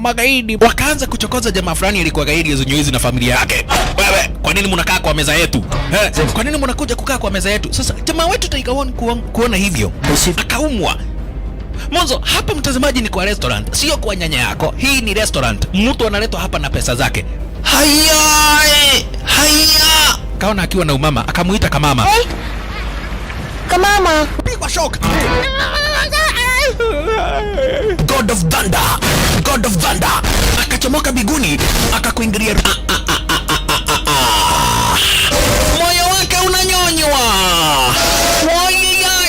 magaidi. Wakaanza kuchokoza jamaa fulani alikuwa gaidi ya Zunyoizi na familia yake. Wewe, kwa nini mnakaa kwa meza yetu? Kwa nini mnakuja kukaa kwa meza yetu? Sasa jamaa wetu Taikawon kuona hivyo akaumwa. Mwanzo hapa mtazamaji ni kwa restaurant, sio kwa nyanya yako. Hii ni restaurant. Mtu analetwa hapa na pesa zake. Haya. Kaona akiwa na umama, akamuita Kamama. Kamama. Pigwa shock. God of Thunder. Akachomoka biguni, akakuingilia. Moyo wake unanyonywa.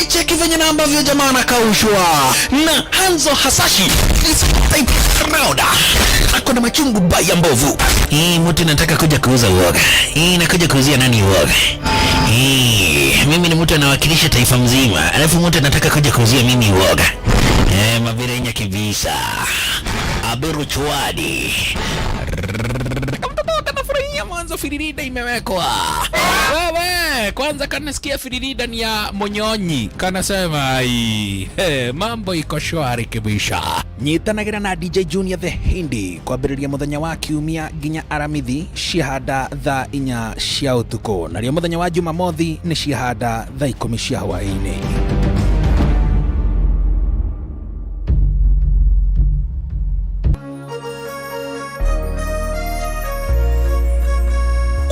Cheki venye na ambavyo jamaa anakaushwa. Na Hanzo Hasashi ako na machungu baya mbovu. Mtu nataka kuja kuuza uoga. Nakuja kuuzia nani uoga? Mimi ni mtu anawakilisha taifa mzima. Alafu mtu anataka kuja kuuzia mimi uoga. Mabirenya kibisa. Aberu chwadi. Mwanzo firirida imewekwa. Wewe, kwanza kanasikia firirida ni ya Monyonyi. Kanasema mambo iko shwari kibisha. Nyitanagira na DJ Junior the Hindi kwa biriria muthenya wa kiumia ginya aramithi ciahanda thaa 4 cia utuko. Nario muthenya wa Jumamothi ni ciahanda thaa 10 cia hwaini.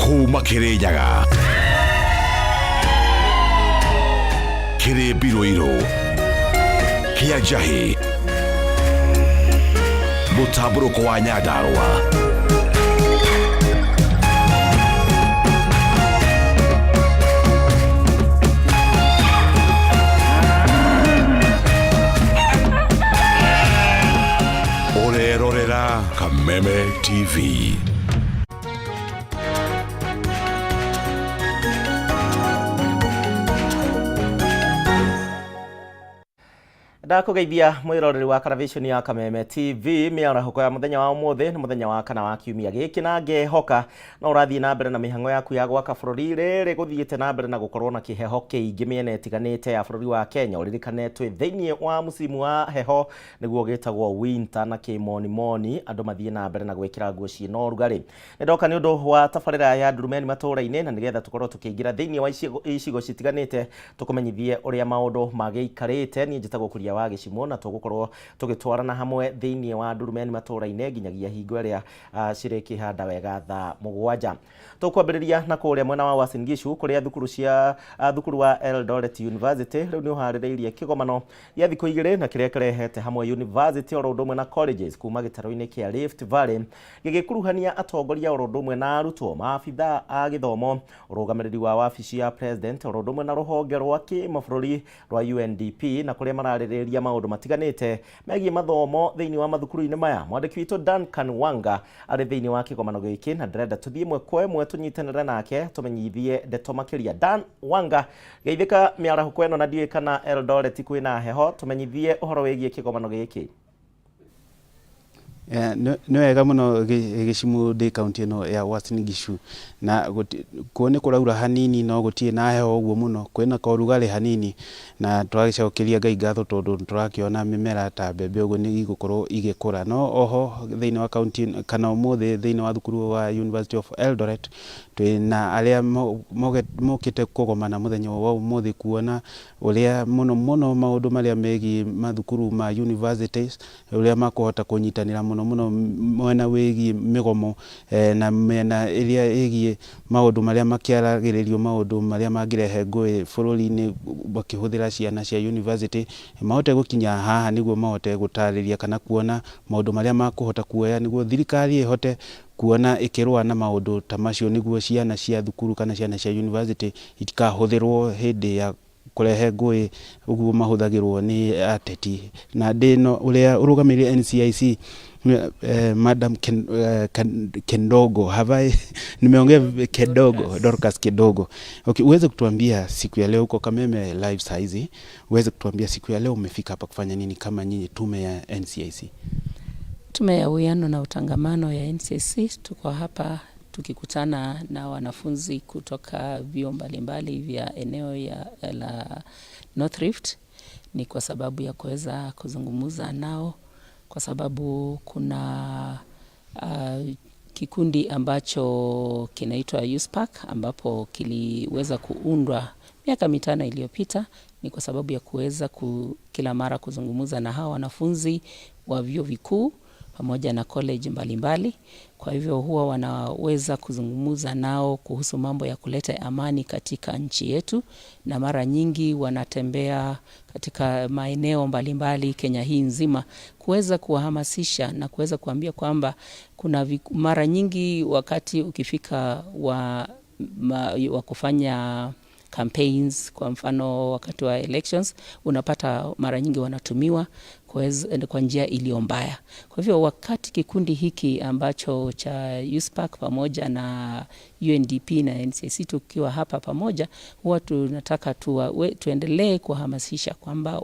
Kuma Kirinyaga, Biroiro, Kiajahi, Mutaburuko wa Nyandarua, Orerorera Kameme TV. Ndakugeithia mwiroreri wa Television ya Kameme TV miarahoko ya muthenya wa umuthi ni muthenya wa kana wa kiumia giki na ngehoka na urathii na mbere na mihango yaku ya gwaka bururi riri guthiite na mbere na gukorwo na kiheho kiingi miene itiganite ya bururi wa Kenya uririkanetwe thiini wa musimu wa heho niguo gitagwo winter na kimoni andu mathie na mbere na gwikira nguo ciina urugari ndoka ni undu wa tabarira ya Ndurumeni Matuura-ini na nigetha tukorwo tukiingira thiini wa icigo citiganite tukumenyithie uria maundu magiikarite ni njitagwo kuria wa gicimo na tugukorwo tugitwarana hamwe thiini wa Ndurumeni Matuura-ini nginyagia hingo iria ciriki handa wega thaa 7 tukwambiriria na kuria mwena wa Uasin Gishu kuria thukuru wa Eldoret University riu ni uhaririirie kigomano ya thikũ 2 na kiria kirehete hamwe university oro ndumwe na colleges kuma gitaro-ini kia Rift Valley gigikuruhania atongoria oro ndumwe na arutwo maabitha a githomo urugamiriri wa wabici ya president oro ndumwe na ruhonge rwa kimabũrũri rwa UNDP na kuria mararĩrĩria maundu matiganite megie mathomo thiini wa mathukuru-ini maya. Mwandiki witu Duncan Wanga ari thiini wa kigomano giki na ndirenda tuthie mwe kwa mwe tunyitanire nake tumenyithie ndeto makiria. Dan Wanga, geithika miarahoko eno na ndiwe kana Eldoret kwina heho, tumenyithie uhoro wigie kigomano giki. No wega muno gicimu ndi county ino ya Uasin Gishu na kuone kuraura hanini no gutie na heho uguo muno kwina korugari hanini na twagicokeria Ngai ngatho tondu turakiona mimera ta mbembe uguo ni igukorwo igikura no oho thiini wa county kana umuthi thiini wa thukuru wa University of Eldoret twina aria mokite kugomana muthenya wa umuthi kuona uria muno maundu maria megi mathukuru ma universities uria makuhota kunyitanira muno mwena wigi migomo na mena iria igi maundu maria makiaragiririo maundu maria mangirehe ngui bururi-ini bakihuthira ciana cia university mahote gukinya haha niguo mahote gutariria kana kuona maundu maria makuhota kuoya niguo thirikari ihote kuona ikirwa na maundu ta macio niguo ciana cia thukuru kana ciana cia university itikahuthirwo hindi ya kurehe ngui uguo mahuthagirwo ni ateti na ndino uria urugamirire NCIC Madam Kendogo nimeongea Kedogo Dorcas Kedogo. Okay, uweze kutuambia siku ya leo uko Kameme live saizi, uweze kutuambia siku ya leo umefika hapa kufanya nini kama nyinyi tume ya NCIC? Tume ya uwiano na utangamano ya NCIC tuko hapa tukikutana na wanafunzi kutoka vyuo mbalimbali vya eneo la North Rift. Ni kwa sababu ya kuweza kuzungumza nao kwa sababu kuna kikundi ambacho kinaitwa USPAC ambapo kiliweza kuundwa miaka 5 iliyopita. Ni kwa sababu ya kuweza kila mara kuzungumza na hawa wanafunzi wa vyuo vikuu pamoja na college mbalimbali. Kwa hivyo huwa wanaweza kuzungumza nao kuhusu mambo ya kuleta amani katika nchi yetu, na mara nyingi wanatembea katika maeneo mbalimbali Kenya hii nzima kuweza kuwahamasisha na kuweza kuambia kwamba kuna mara nyingi wakati ukifika wa kufanya campaigns, kwa mfano wakati wa elections, unapata mara nyingi wanatumiwa kwa njia iliyo mbaya. Kwa hivyo wakati kikundi hiki ambacho cha USPAC pamoja na UNDP na NCC tukiwa hapa pamoja, huwa tunataka tuendelee kuhamasisha kwamba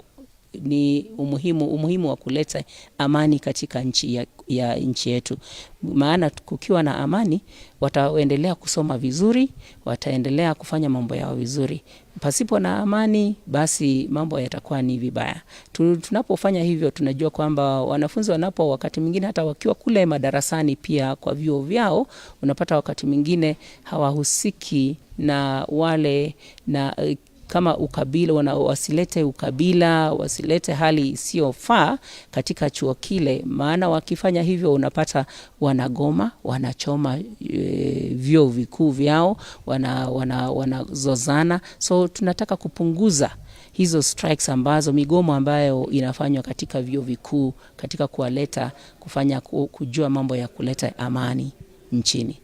ni umuhimu wa kuleta amani katika nchi yetu. Maana kukiwa na amani, wataendelea kusoma vizuri, wataendelea kufanya mambo yao vizuri. Pasipo na amani, basi mambo yatakuwa ni vibaya. Tunapofanya hivyo, tunajua kwamba wanafunzi wakati mwingine hata wakiwa kule madarasani pia kwa vyuo vyao, unapata wakati mwingine hawahusiki na wale na kama ukabila, wasilete ukabila, wasilete hali isiyofaa katika chuo kile. Maana wakifanya hivyo unapata wanagoma, wanachoma vyuo vikuu vyao, wanazozana. So tunataka kupunguza hizo strikes migomo ambayo inafanywa katika vyuo vikuu, katika kujua mambo ya kuleta amani nchini.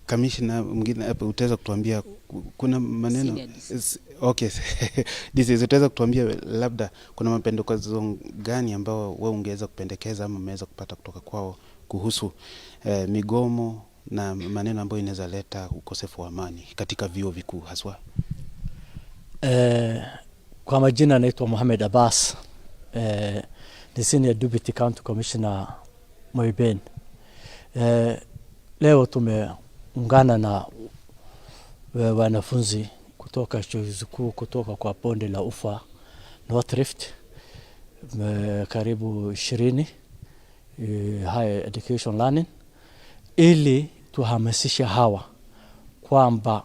Kamishna mwingine hapa utaweza kutuambia kuna maneno okay utaweza kutuambia labda kuna mapendekezo gani ambao wewe ungeweza kupendekeza ama umeweza kupata kutoka kwao kuhusu migomo na maneno ambayo inaweza leta ukosefu wa amani katika vyuo vikuu haswa? Kwa majina naitwa Mohamed Abbas, ni Senior Deputy County Commissioner Moiben. Leo tumeungana na wanafunzi kutoka chuo kikuu kutoka kwa bonde la Ufa North Rift, karibu 20 higher education learning, ili tuhamasisha hawa kwamba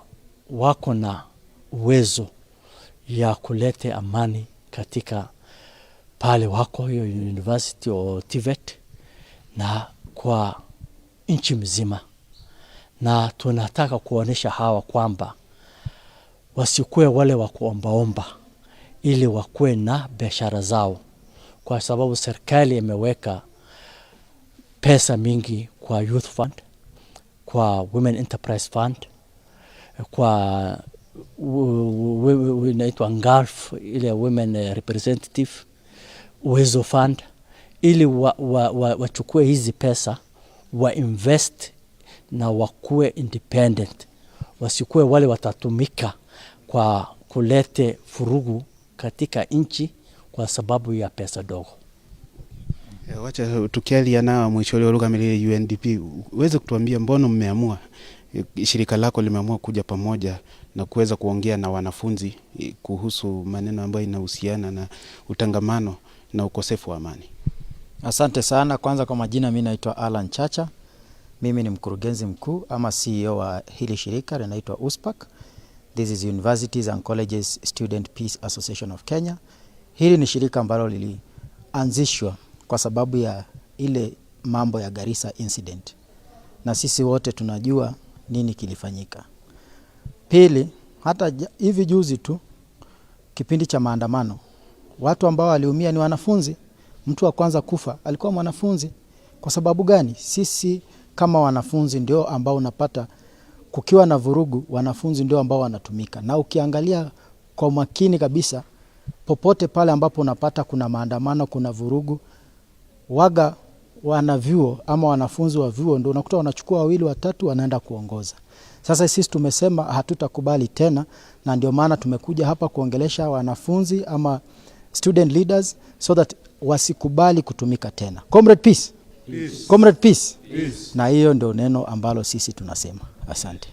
wako na uwezo ya kuleta amani katika pale wako hiyo university au TVET na kwa nchi mzima. Na tunataka kuonesha hawa kwamba wasikue wale wa kuombaomba, ili wakue na biashara zao, kwa sababu serikali imeweka pesa mingi kwa Youth Fund, kwa Women Enterprise Fund, kwa inaitwa Ngulf, ile Women Representative Uwezo Fund, ili wachukue hizi pesa wa invest na wakue independent, wasikue wale watatumika kwa kulete furugu katika nchi kwa sababu ya pesa dogo. Wacha tukialia na mwisho leo kamili UNDP, uweze kutuambia mbona mmeamua, shirika lako limeamua kuja pamoja na kuweza kuongea na wanafunzi kuhusu maneno ambayo inahusiana na utangamano na ukosefu wa amani? Asante sana. Kwanza kwa majina, mimi naitwa Alan Chacha. Mimi ni mkurugenzi mkuu ama CEO wa hili shirika linaitwa USPAC. This is Universities and Colleges Student Peace Association of Kenya. Hili ni shirika ambalo lilianzishwa kwa sababu ya ile mambo ya Garissa incident, na sisi wote tunajua nini kilifanyika. Pili, hata hivi juzi tu kipindi cha maandamano, watu ambao waliumia ni wanafunzi. Mtu wa kwanza kufa alikuwa mwanafunzi. Kwa sababu gani? Sisi kama wanafunzi ndio ambao unapata kukiwa na vurugu, wanafunzi ndio ambao wanatumika. Na ukiangalia kwa makini kabisa, popote pale ambapo unapata kuna maandamano, kuna vurugu, waga wanavyuo ama wanafunzi wa vyuo ndio unakuta wanachukua 2 watatu wanaenda kuongoza. Sasa sisi tumesema hatutakubali tena, na ndio maana tumekuja hapa kuongelesha wanafunzi ama student leaders so that wasikubali kutumika tena. Comrade peace. Peace. Comrade peace. Peace. Na hiyo ndio neno ambalo sisi tunasema. Asante.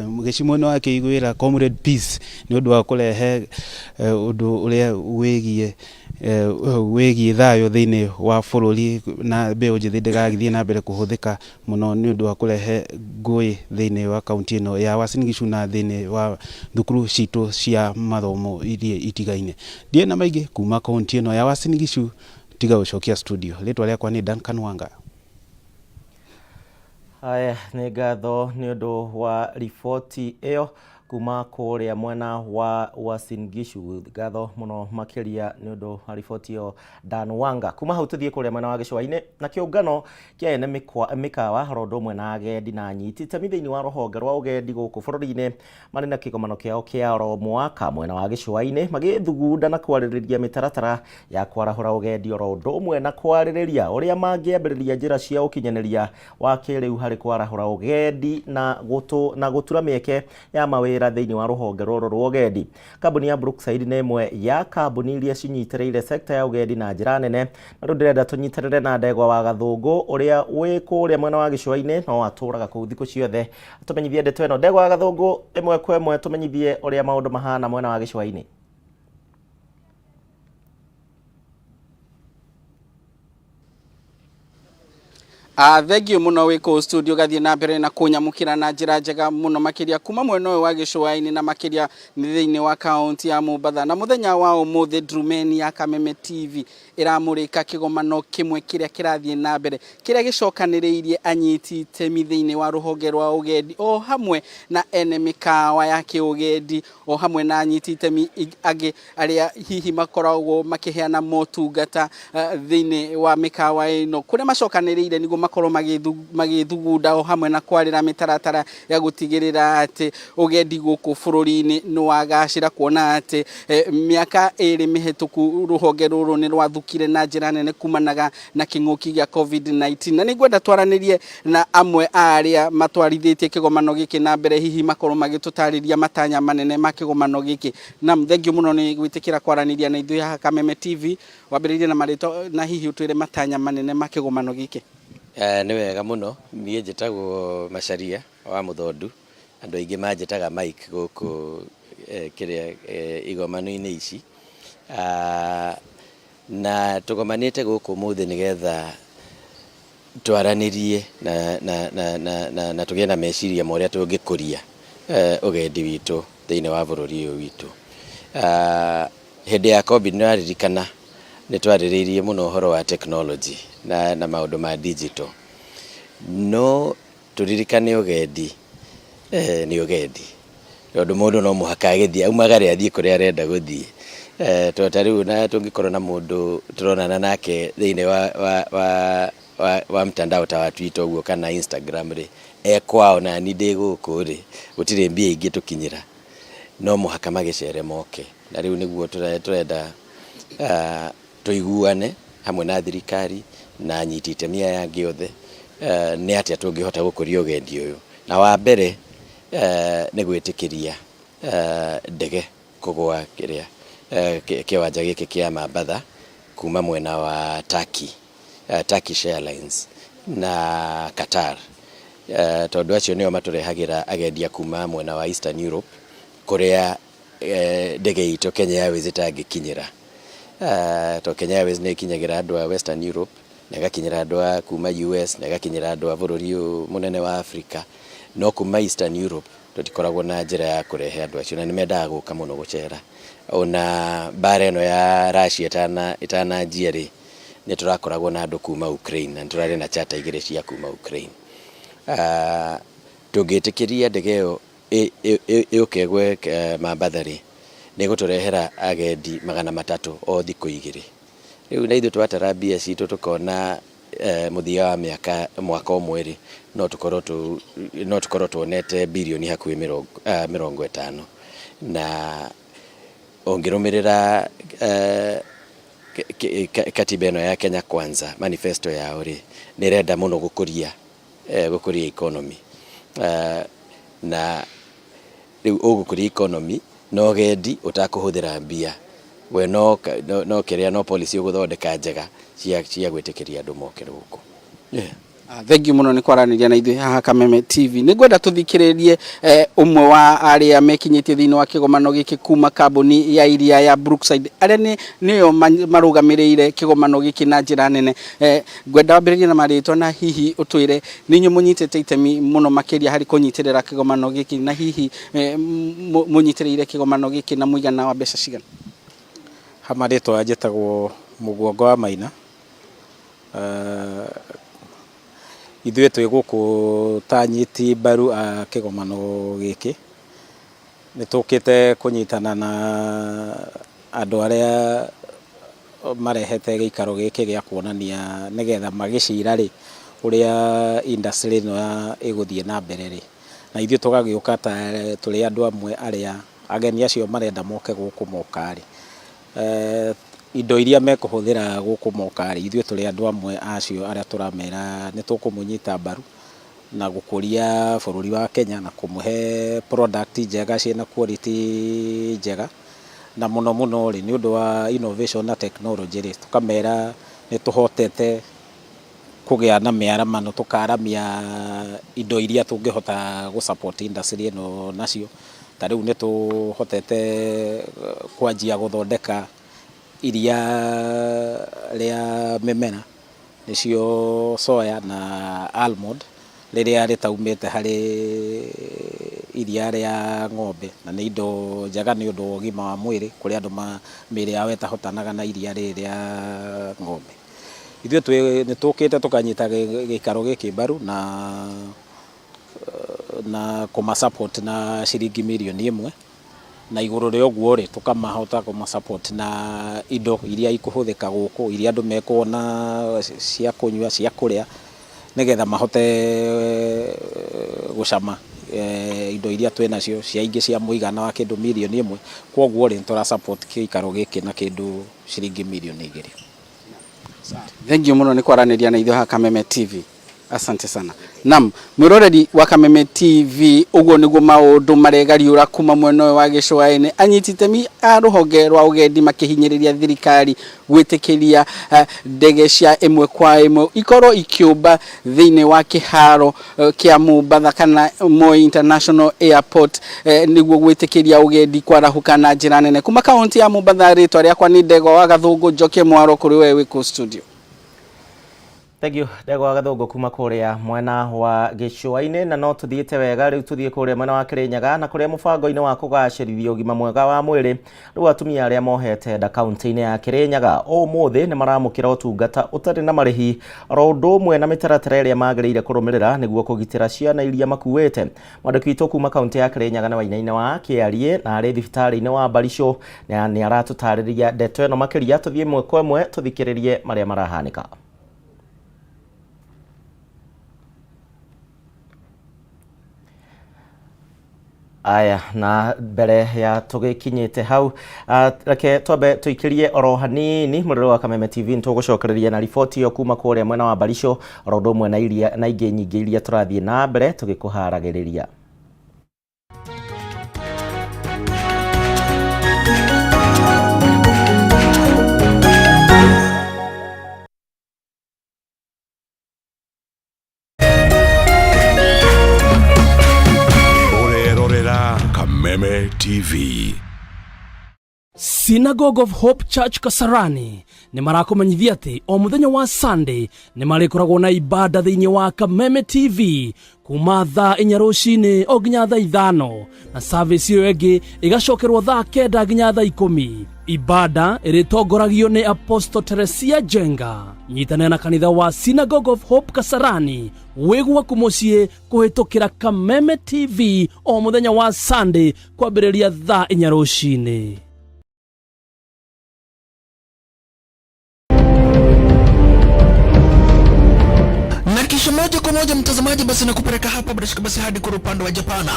Mheshimiwa wake igwira Comrade peace ni undu wa kurehe undu uria wigie wĩgiĩ thayũ thĩinĩ wa bũrũri na mbeũ njĩthĩ ndĩgagĩthiĩ na mbere kũhũthĩka mũno nĩ ũndũ wa kũrehe ngũĩ thĩinĩ wa kaunti ĩno ya Uasin Gishu na thĩinĩ wa thukuru citũ cia mathomo iria itigaine. Ndiĩ na maingĩ kuma kaunti ĩno ya Uasin Gishu, tiga gũcokia studio. Rĩtwa rĩakwa nĩ Duncan Wanga. Haya, nĩ ngatho nĩ ũndũ wa riboti ĩyo kuma kũrĩa mwena wa Uasin Gishu. Ngatho mũno makĩria nĩ ũndũ wa riboti ĩyo Dan Wanga. Kuma hau tũthiĩ kũrĩa mwena wa gĩcũa-inĩ na kĩũngano kĩa ene mĩkawa oro ũmwe na agendi na anyiti itemi thĩinĩ wa rũhonge rwa ũgendi gũkũ bũrũri-inĩ marĩ na kĩgomano kĩao kĩa oro mwaka mwena wa gĩcũa-inĩ magĩthugunda na kwarĩrĩria mĩtaratara ya kwarahũra ũgendi oro ũndũ ũmwe na kwarĩrĩria ũrĩa mangĩambĩrĩria njĩra cia ũkinyanĩria wa kĩrĩu harĩ kwarahũra ũgendi na gũtura mĩeke ya mawĩra thĩinĩ wa rũhonge rũrũ rwa ũgendi. Kambuni ya Brookside nĩ ĩmwe ya kambuni iria cinyitĩrĩire sekta ya ũgendi na njĩra nene, na rĩu ndĩrenda tũnyitĩrĩre na Ndegwa wa Gathũngũ ũrĩa wĩ kũrĩa mwena wa gĩcũa-inĩ no atũraga kũu thikũ ciothe, tũmenyithie ndeto ĩno. Ndegwa wa Gathũngũ, ĩmwe kwa ĩmwe tũmenyithie ũrĩa maũndũ mahana mwena wa gĩcũa-inĩ. Thengio muno wiko studio gathie na mbere na kunyamukira na njira njega muno makiria kuma mwena wa gĩcũa-inĩ na makiria thĩinĩ wa kaunti ya Mombatha. Na muthenya wa ũmũthĩ Ndurumeni ya Kameme TV iramurika kĩgomano kĩmwe kĩrĩa kĩrathie na mbere kĩrĩa gĩcokanĩrĩirie anyiti itemi thĩinĩ wa rũhonge rwa ũgendi o hamwe na ene mĩkawa ya kĩũgendi o hamwe na anyiti itemi angĩ arĩa hihi makoragwo makĩheana motungata thĩinĩ wa mĩkawa ĩno kũrĩa macokanĩrĩire nĩguo makorwo magĩthugunda o hamwe na kwarĩra mĩtaratara ya gũtigĩrĩra atĩ ũgendi gũkũ bũrũri-inĩ nĩ wagacĩra, kuona atĩ mĩaka ĩrĩ mĩhĩtũku rũhonge rũrũ nĩ rwathukire na njĩra nene kumanaga na kĩng'ũki gĩa COVID-19. Na nĩngwenda twaranĩrie na amwe arĩa matwarithĩtie kĩgomano gĩkĩ na mbere hihi makorwo magĩtũtarĩria matanya manene ma kĩgomano gĩkĩ. Na thengio mũno nĩ gwĩtĩkĩra kwaranĩria na ithuĩ haha Kameme TV. Wambĩrĩrie na marĩtwa na hihi ũtwĩre matanya manene ma kĩgomano gĩkĩ. Nĩ wega mũno, niĩ njĩtagwo Macharia wa Mũthondu, andũ aingĩ manjĩtaga Mike gũkũ kĩrĩa igomano-inĩ ici, na tũgomanĩte gũkũ ũmũthĩ nĩgetha twaranĩrie na tũgĩe na meciria ma ũrĩa tũngĩkũria ũgendi witũ thĩinĩ wa bũrũri ũyũ witũ. Hĩndĩ ya COVID nĩ waririkana nĩ twarĩrĩirie mũno ũhoro wa technology na maũndũ ma digital. No tũririkane ũgendi nĩ ũgendi, tondũ mũndũ no mũhaka agĩthiĩ aumagare athiĩ kũrĩa arenda gũthiĩ. Tota rĩu na tũngĩkorwo na mũndũ tũronana nake thĩinĩ wa mtandao ta wa Twitter ũguo kana Instagram rĩ, kwao na ni ndĩ gũkũ rĩ, gũtirĩ mbia ingĩ tũkinyĩra, no mũhaka magĩcere moke. Na rĩu nĩguo tũrenda tũiguane hamwe na thirikari na anyiti itemi aya angĩ othe nĩ atĩa tũngĩhota gũkũria ũgendi ũyũ. Na wa mbere nĩ gwĩtĩkĩria ndege kũgũa kĩwanja gĩkĩ kĩa Mombatha kuma mwena wa Turkish Airlines na Qatar, tondũ acio nĩo matũrehagĩra agendi kuma mwena wa Eastern Europe kũrĩa ndege itũ Kenya Airways ĩtangĩkinyĩra. To Kenya Airways nĩ ikinyagĩra andũ a Western Europe, na ĩgakinyĩra andũ a kuma US, na ĩgakinyĩra andũ a bũrũri mũnene wa Africa, no kuma Eastern Europe tũtikoragwo na njĩra ya kũrehe andũ acio, na nĩ mendaga gũka mũno gũcera. Ona mbara ĩno ya Russia ĩtananjia rĩ, nĩ tũrakoragwo na andũ kuma Ukraine, na tũrarĩ na charter igĩrĩ cia kuma Ukraine. Tũngĩtĩkĩria ndege ĩyo yũke ĩgwe Mombatha rĩ, nĩ gũtũrehera agendi 300 o thikũ igĩrĩ. Rĩu na ithuĩ twatara mbia citũ tũkona mũthia wa mwaka ũmwe rĩ, no tũkorwo tuonete birioni hakuhĩ 50. Na ũngĩrũmĩrĩra katiba ĩno ya Kenya Kwanza manifesto yao rĩ, nĩ renda mũno gũkũria economy. Na rĩu ũgũkũria economy no ũgendi ũtakũhũthĩra mbia, we no policy ũgũthondeka njega cia gwĩtĩkĩria andũ moke gũkũ. Thank you muno ni kwaraniria na ithuĩ haha Kameme TV. Nĩ ngwenda tũthikĩrĩrie ũmwe wa arĩa mekinyĩtie thĩinĩ wa kĩgomano gĩkĩ kuma kambuni ya iria ya Brookside. Arĩa nĩo marũgamĩrĩire kĩgomano gĩkĩ na njĩra nene. Ngwenda wambĩrĩrie na marĩtwa na hihi ũtwĩre nĩ inyuĩ mũnyitĩte itemi mũno makĩria harĩ kũnyitĩrĩra kĩgomano gĩkĩ na hihi mũnyitĩrĩire kĩgomano gĩkĩ na mũigana wa mbeca cigana. Hamarĩtwa njĩtagwo Mũguongo wa Maina. Ithuĩ twĩ gũkũ tanyiti mbaru kĩgomano gĩkĩ nĩ tũkĩte kũnyitana na andũ arĩa marehete gĩikaro gĩkĩ gĩa kuonania nĩgetha magĩcira rĩ ũrĩa industry ĩno ĩgũthiĩ na mbere rĩ, na ithuĩ tũgagĩũka tũrĩ andũ amwe arĩa ageni acio marenda moke gũkũ moka rĩ, indo iria mekũhũthĩra gũkũ moka rĩ, ithuĩ tũrĩ andũ amwe acio arĩa tũramera nĩ tũkũmũnyita mbaru na gũkũria bũrũri wa Kenya na kũmũhe product njega ciĩna quality njega, na mũno mũno rĩ nĩ ũndũ wa innovation na technology rĩ tũkamera nĩ tũhotete kũgĩa na mĩaramano tũkaramia indo iria tũngĩhota gũ-support industry ĩno nacio. Ta rĩu nĩ tũhotete kwanjia gũthondeka iria rĩa mĩmera nĩcio soya na almond rĩrĩa rĩtaumĩte harĩ iria rĩa ng'ombe, na nĩ indo njega nĩ ũndũ wa ũgima wa mwĩrĩ kũrĩ andũ mĩĩrĩ yao ĩtahotanaga na iria rĩrĩ rĩa ng'ombe. Ithuĩ nĩ tũkĩte tũkanyita gĩikaro gĩkĩ mbaru na kũma-support na ciringi mirioni 1, na igũrũ rĩa ũguo rĩ tũkamahota kũma-support na indo iria ikũhũthĩka gũkũ, iria andũ mekuona cia kũnyua cia kũrĩa nĩgetha mahote gũcama indo iria twĩ nacio cia ingĩ cia mũigana wa kĩndũ mirioni 1. Kwoguo rĩ tũra-support gĩikaro gĩkĩ na kĩndũ ciringi mirioni 2. Thank you muno ni kwaranĩria na ithuĩ haha Kameme TV. Asante sana. Naam, mwĩroreri wa Kameme TV, ũguo nĩguo maũndũ maregariũra kuma mwena wa gĩcũa-inĩ. Anyitite mi a rũhonge rwa ũgendi makĩhinyĩrĩria thirikari gwĩtĩkĩria ndege cia ĩmwe kwa ĩmwe ikorwo ikĩũmba thĩinĩ wa kĩharo kĩa Mombasa kana Moi International Airport nĩguo gwĩtĩkĩria ũgendi kwarahũka na njĩra nene. Kuma kaunti ya Mombasa, rĩtwa rĩakwa nĩ Ndegwa wa Gathũngũ, njoke mwaro kũrĩ wewe wĩkũ studio. Thank you. Ndegwa wa Gathũngũ kuma kũrĩa mwena wa gĩcũa-inĩ, na no tũthiĩte wega rĩu tũthiĩ kũrĩa mwena wa Kĩrĩnyaga na kũrĩa mũbango-inĩ wa kũgacĩrithia ũgima mwega wa mwĩrĩ rĩu atumia arĩa mohete nda kaunti-inĩ ya Kĩrĩnyaga ũmũthĩ nĩ maramũkĩra ũtungata ũtarĩ na marĩhi oro ũndũ ũmwe na mĩtaratara ĩrĩa magĩrĩire kũrũmĩrĩra nĩguo kũgitĩra ciana iria makuĩte. Mwandĩki witũ kuma kaunti ya Kĩrĩnyaga na Wainaina wa Kĩarie na arĩ thibitarĩ-inĩ wa Barisho nĩ aratũtarĩria ndeto ĩno makĩria. Tũthiĩ ĩmwe kwa ĩmwe tũthikĩrĩrie marĩa marahanĩka. Aya, na mbere ya tũgĩkinyĩte hau reke twambe tũikĩrie oro hanini mũrĩro wa Kameme TV nĩtũgũcokereria na riboti ĩyo kuma kũrĩa mwena wa Barisho oro ũndũ ũmwe na ingĩ nyingĩ iria tũrathiĩ na mbere tũgĩkũharagĩrĩria. Kameme TV. Synagogue of Hope Church Kasarani nĩ marakũmenyithia atĩ o mũthenya wa Sunday nĩ marĩkoragwo na ibada thĩinĩ wa Kameme TV kuma thaa 4 rũcinĩ o nginya thaa 5 na service ĩyo ĩngĩ ĩgacokerwo thaa 9 nginya thaa 10. Ibada ĩrĩtongoragio nĩ Apostle Teresia Jenga. Nyitanĩra na kanitha wa Synagogue of Hope Kasarani wĩgwa kũmũciĩ kũhĩtũkĩra Kameme TV o mũthenya wa Sunday kwambĩrĩria thaa 4 rũcinĩ. Na kisha moja kwa moja mtazamaji, basi nakupeleka hapa basi hadi kwa upande wa Japana.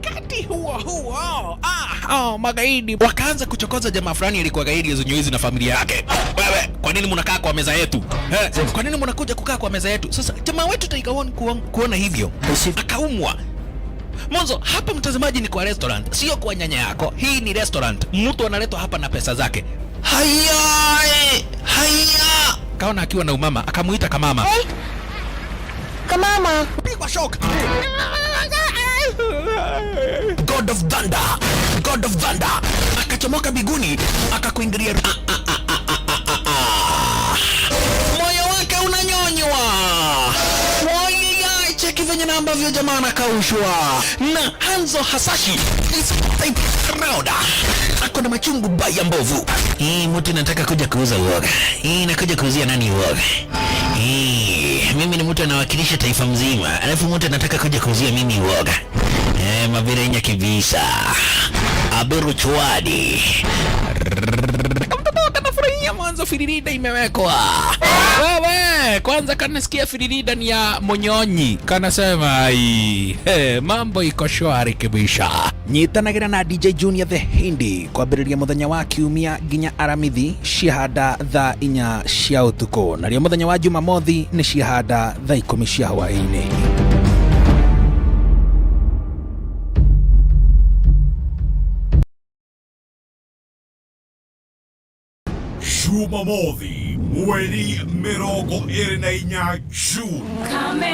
Kati huo magaidi wakaanza kuchokoza jamaa fulani alikuwa gaidi Zunyuizi na familia yake. Wewe, kwa nini mnakaa kwa meza yetu? Kwa nini mnakuja kukaa kwa meza yetu? Sasa jamaa wetu taikaoni kuona hivyo akaumwa. Mwanzo hapa mtazamaji ni kwa restaurant, sio kwa nyanya yako. Hii ni restaurant. Mtu analetwa hapa na pesa zake. Haya! Kaona akiwa na umama, akamuita kamama. Mama, pigwa shock. God of Thunder, God of Thunder, akachomoka biguni, akakuingilia. Moyo wake unanyonywa. Cheki venye na ambavyo jamaa anakaushwa. Na Hanzo Hasashi is proud. Ako na machungu baya mbovu. Mtu nataka kuja kuuza uoga. Nakuja kuuzia nani uoga? Mimi ni mtu anawakilisha taifa mzima. Alafu mtu anataka kuja kuuzia mimi uoga. Mavira nya kibisa. Abiru Chwadi. Mwanzo firirida imewekwa. Wewe kwanza kanasikia firirida ni ya Monyonyi, kanasema mambo iko shwari kibisha. Nyitanagira na DJ Junior the Hindi kwambĩrĩria muthenya wa kiumia nginya aramithi ciahanda thaa 4 cia utuko, nario muthenya wa Jumamothi ni ciahanda thaa 10 cia hwaĩ-inĩ. Jumamothi mweri 24 June.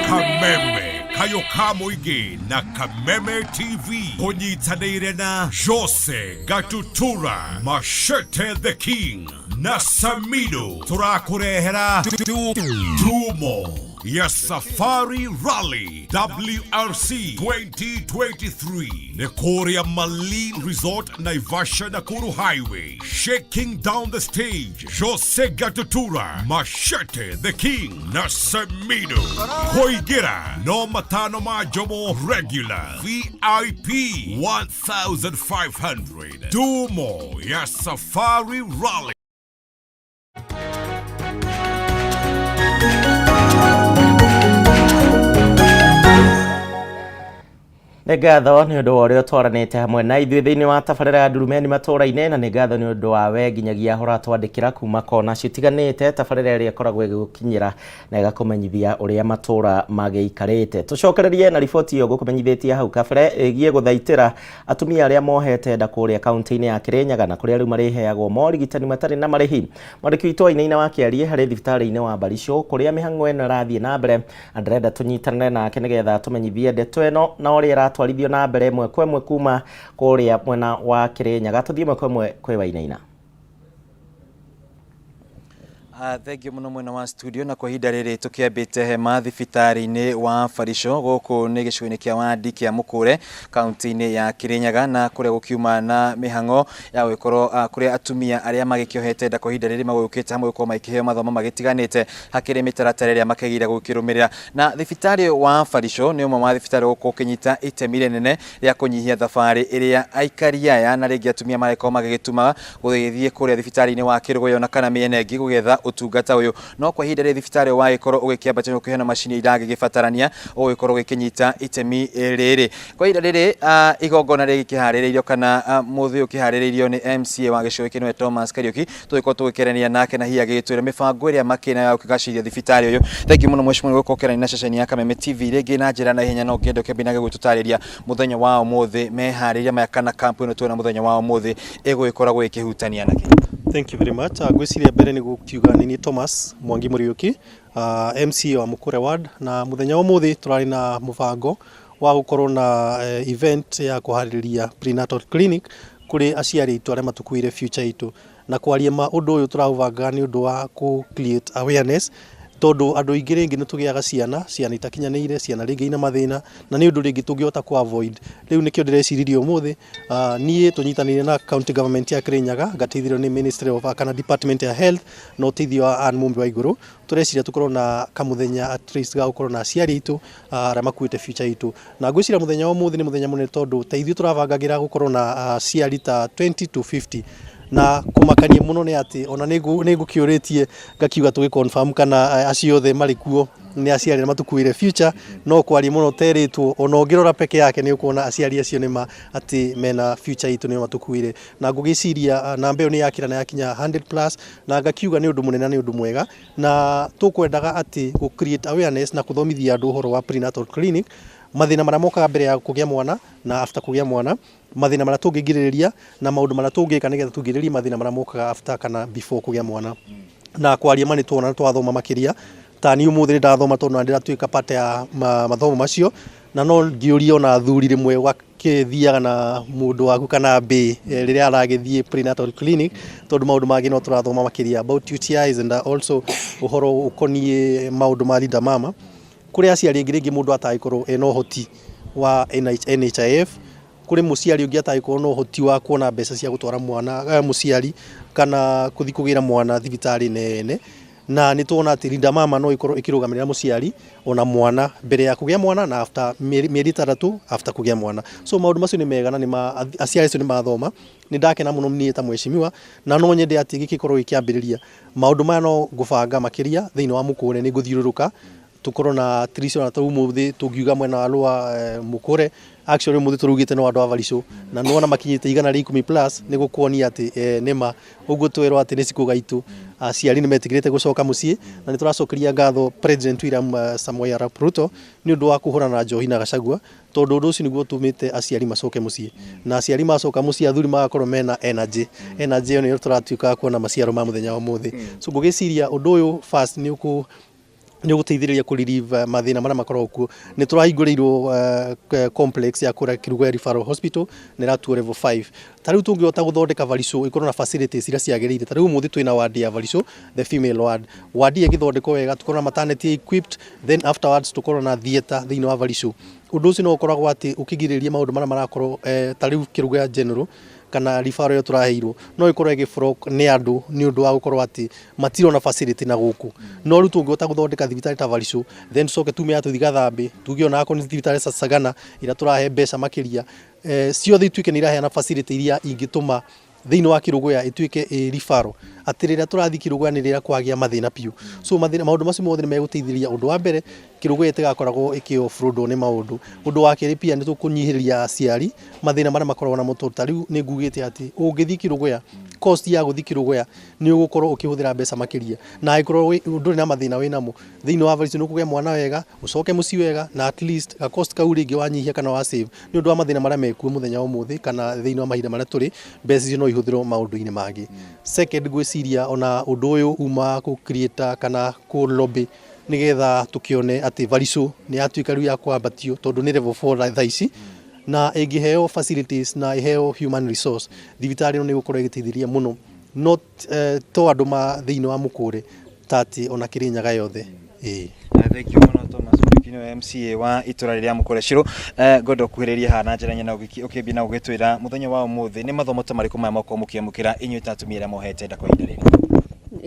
Kameme kayo kamuigi na Kameme TV kunyitanĩire na Jose Gatutura, Machete the King na Samido. Turakurehera Dumo ya Safari Rally WRC 2023 Nekoria Malin Resort Naivasha Nakuru Highway. Shaking down the stage, Jose Gatutura, Machete the King na Samido. Koigira no matano majomo regular VIP 1,500. Dumo ya Safari Rally. Nĩngatho nĩ ũndũ wa ũrĩa twaranĩte hamwe na ithuĩ thĩinĩ wa tabarĩra ya Ndurumeni Matuura-ini, na nĩngatho nĩ ũndũ wa we nginyagia hora twandĩkĩra kuma kona citiganĩte, tabarĩra ĩrĩa ĩkoragwo ĩgĩgũkinyĩra na ĩgakũmenyithia ũrĩa matũũra magĩikarĩte. Tũcokererie na riboti ĩyo gũkũmenyithĩtie hau kabere ĩgiĩ gũthaitĩra atumia arĩa mohete nda kũrĩa kaunti-inĩ ya Kirinyaga na kũrĩa rĩu marĩheagwo morigitani matarĩ na marĩhi. Mwandĩki witũ Aina wa Kĩarie harĩ thibitarĩ-inĩ wa Barisho kũrĩa mĩhang'o ĩno ĩrathiĩ na mbere, ndĩrenda tũnyitanĩre nake nĩgetha tũmenyithie ndeto ĩno na ũrĩa twarithio na mbere mwe kwa mwe kuma kuria mwena wa Kirinyaga. Tuthie mwe kwa mwe kwe wa Inaina. Thank you muno mwena wa studio, na kwa ihinda rĩrĩ tũkĩambĩte hema thibitarĩ-inĩ wa Barisho gũkũ nĩ gĩcigo-inĩ kĩa Wadi kĩa Mukure kaunti-inĩ ya Kirinyaga, na kũrĩa gũkiuma na mĩhang'o ya gũkorwo kũrĩa atumia arĩa magĩkĩohete nda kwa ihinda rĩrĩ magũkĩte hamwe gũkorwo makĩheo mathomo magĩtiganĩte hakĩrĩ mĩtaratara ĩrĩa makĩgĩrĩire gũkĩrũmĩrĩra. Na thibitarĩ wa Barisho nĩ ũmwe wa thibitarĩ gũkũ ũkĩnyita itemi rĩnene rĩa kũnyihia thabarĩ ĩrĩa aikari aya na rĩngĩ atumia magĩkorwo magĩgĩtuma gũgĩthiĩ kũrĩa thibitarĩ-inĩ wa Kĩrũgũyũ na kana mĩena ĩngĩ gũgetha utungata uyu. No kwa ihinda rĩ thibitarĩ wa gĩkorwo ũgĩkĩambatĩrio kũheana macini iragĩgĩbatarania ũgĩkorwo gĩkĩnyita itemi rĩrĩ. Kwa ihinda rĩrĩ igongona rĩgĩkĩharĩrĩirio kana mũthĩ ũkĩharĩrĩirio nĩ MCA wa gĩcigo kĩnene Thomas Kariuki, tũgĩkorwo tũgĩkerania nake na hihi agĩtwĩra mĩbango ĩrĩa makĩna ya gũkĩgacĩrithia thibitarĩ ũyũ. Thank you muno mheshimiwa gũkorana na ceceni ya Kameme TV rĩngĩ na njĩra na ihenya, no kĩendo kĩambĩna gũtũtarĩria mũthenya wa ũmũthĩ meharĩria maya kana kampuni tuona mũthenya wa ũmũthĩ ĩgũgĩkoragwo ĩkĩhutania nake. Thank you very much. Gwĩciria mbere nĩ gũkiuga nĩ Thomas Mwangi Mũriũki, MCA wa Mukure Ward, na mũthenya ũmũthĩ tũrarĩ na mũbango wa gũkorwo na event ya kũharĩrĩria prenatal clinic kũrĩ aciari aitũ arĩa matukuire future itũ, na kwaria ũndũ ũyũ tũraubanga nĩ ũndũ wa ku create awareness, tondu andũ aingĩ rĩngĩ nĩ tũgĩaga ciana itakinyanĩire, ciana rĩngĩ ina mathĩna, na nĩ ũndũ rĩngĩ tũngĩhota ku avoid. Rĩu nĩkĩo ndĩreciririe ũmũthĩ niĩ tũnyitanĩire na county government ya Kirinyaga, ngateithĩrĩrio nĩ Ministry of kana Department ya Health na ũteithio wa Anne Mumbi wa igũrũ. Tũreciria tũkorwo na kamũthenya at least ga gũkorwo na aciari aitũ arĩa makuĩte future itũ, na ngwĩciria mũthenya wa ũmũthĩ nĩ mũthenya mũnene tondu teithio tũrabangagĩra gũkorwo na aciari ta 20 to 50, na kumakania muno nĩ atĩ ona nĩngũkĩũrĩtie ngakiuga tũgĩconfirm kana acio othe marĩ kuo nĩ aciari arĩa matukuire future, no kwaria muno terĩtwo ona ũngĩrora peke yake nĩ ũkuona aciari acio nĩma atĩ mena future itũ nĩo matukuire, na ngũgĩciria namba ĩyo nĩ yakira na yakinya 100+, na ngakiuga nĩ ũndũ mũnene, nĩ ũndũ mwega, na tũkwendaga atĩ gũ create awareness na kũthomithia andũ ũhoro wa prenatal clinic, mathĩna marĩa mokaga mbere ya kũgĩa mwana na after kũgĩa mwana, mathĩna marĩa tũngĩgirĩrĩria na maũndũ marĩa tũngĩka nĩgetha tũgirĩrĩrie mathĩna marĩa mokaga after kana before kũgĩa mwana. Na kwaria mani tuona twathoma makĩria tani umuthi ndathoma tondu ndiratuika pate ya mathomo macio na no ngiuria ona athuri rimwe wakithiaga na mundu waku kana mbi riria aragithie prenatal clinic tondu maundu magi no turathoma makiria about UTIs and also uhoro ukonie maundu ma linda mama kuria aciari ngiringi mundu ataikorwo eno hoti wa NHIF kuri muciari ungi ataikorwo no hoti wa kuona mbeca cia gutwara mwana muciari kana kuthi kugira mwana thibitari nene na nituona ati linda mama no ikorwo ikirugamirira muciari ona mwana mbere ya kugia mwana na after mieri 3 after kugia mwana so maundu macio ni mega na ni aciari acio ni mathoma ni ndakena muno ni ta mweshimiwa na no nyende ati gikikorwo ikiambiriria maundu maya no ngubanga makiria thiini wa Mukure ni nguthiururuka tukorwo na trisho na tu muthi tungiuga mwena wa Lua Mukure actually muthi turugite no andu avarico na nona makinyite 110 plus ni gukuonia ati nema uguo twerwo ati ni siku gaitu aciari ni metigirite gucoka mucii na ni turacokeria ngatho President William Samoei Arap Ruto ni undu wa kuhurana na njohi na gacagua tondu undu ucio niguo tumite aciari macoke mucii na aciari macoka mucii athuri magakorwo mena energy ni turatuika kuona maciaro ma muthenya wa muthi so ngugiciria undu uyu first ni guteithiriria ku relieve mathina maria makorwo kuo ni turahinguriirwo complex ya kura Kirugoya Referral Hospital ni ratu level 5 tariu tungihota guthondeka varico ikorwo na facilities iria ciagirire tariu muthi twina ward ya varico the female ward igithondekwo wega tukorwo na maternity equipped then afterwards tukorwo na theater thiini wa varico undu ucio no ukoragwo ati ukigiriria maundu maria marakorwo tariu Kirugoya General kana referral yo turaheirwo no ikorwo igifrok ni andu ni undu wa gukorwo ati matiro na facility na guku no ru tungihota guthondeka thibitari ta varico then soke tume atu thigathambi tugiona ako ni thibitari Sagana ira turahe mbeca makiria ciothe ituike ni iraheana facility iria ingituma thiini wa Kirugoya ituike referral atirira turathi Kirugoya ni rira kwagia mathina piu so mathina maundu macio mothe ni meguteithiriria undu wa mbere Kirugoya itigakoragwo iki offroad ni maundu undu wa keri pia ni tukunyihiria aciari mathina maria makoragwo na muturta riu ni ngugite ati ungithi Kirugoya cost ya guthi Kirugoya ni ugukorwo ukihuthira mbeca makiria na ikorwo nduri na mathina winamo thiini wa varico ni kugia mwana wega ucoke muci wega na at least a cost kauri ingi wanyihia kana wa save ni undu wa mathina maria mekuo muthenya wa muthi kana thiini wa mahinda maria turi mbeca icio no ihuthirwo maundu-ini mangi second gwiciria ona undu uyu uma ku creator kana ku lobby nigetha tukione ati varico ni atuika riu ya kwambatio tondu ni level 4 thaici na ingiheo facilities na iheo human resource thibitari no gukorwo igiteithiria muno not to andu ma thiini wa Mukure tati ona Kirinyaga yothe thank you muno Thomas Murikino MCA wa itura ria Mukure Shiro godo kuhiriria hana njira nyana ukimbi na ugitwira muthenya wa umuthi ni mathomo ta mariku maya mako mukiamukira inyu tatumira mohete nda kwa ihinda riri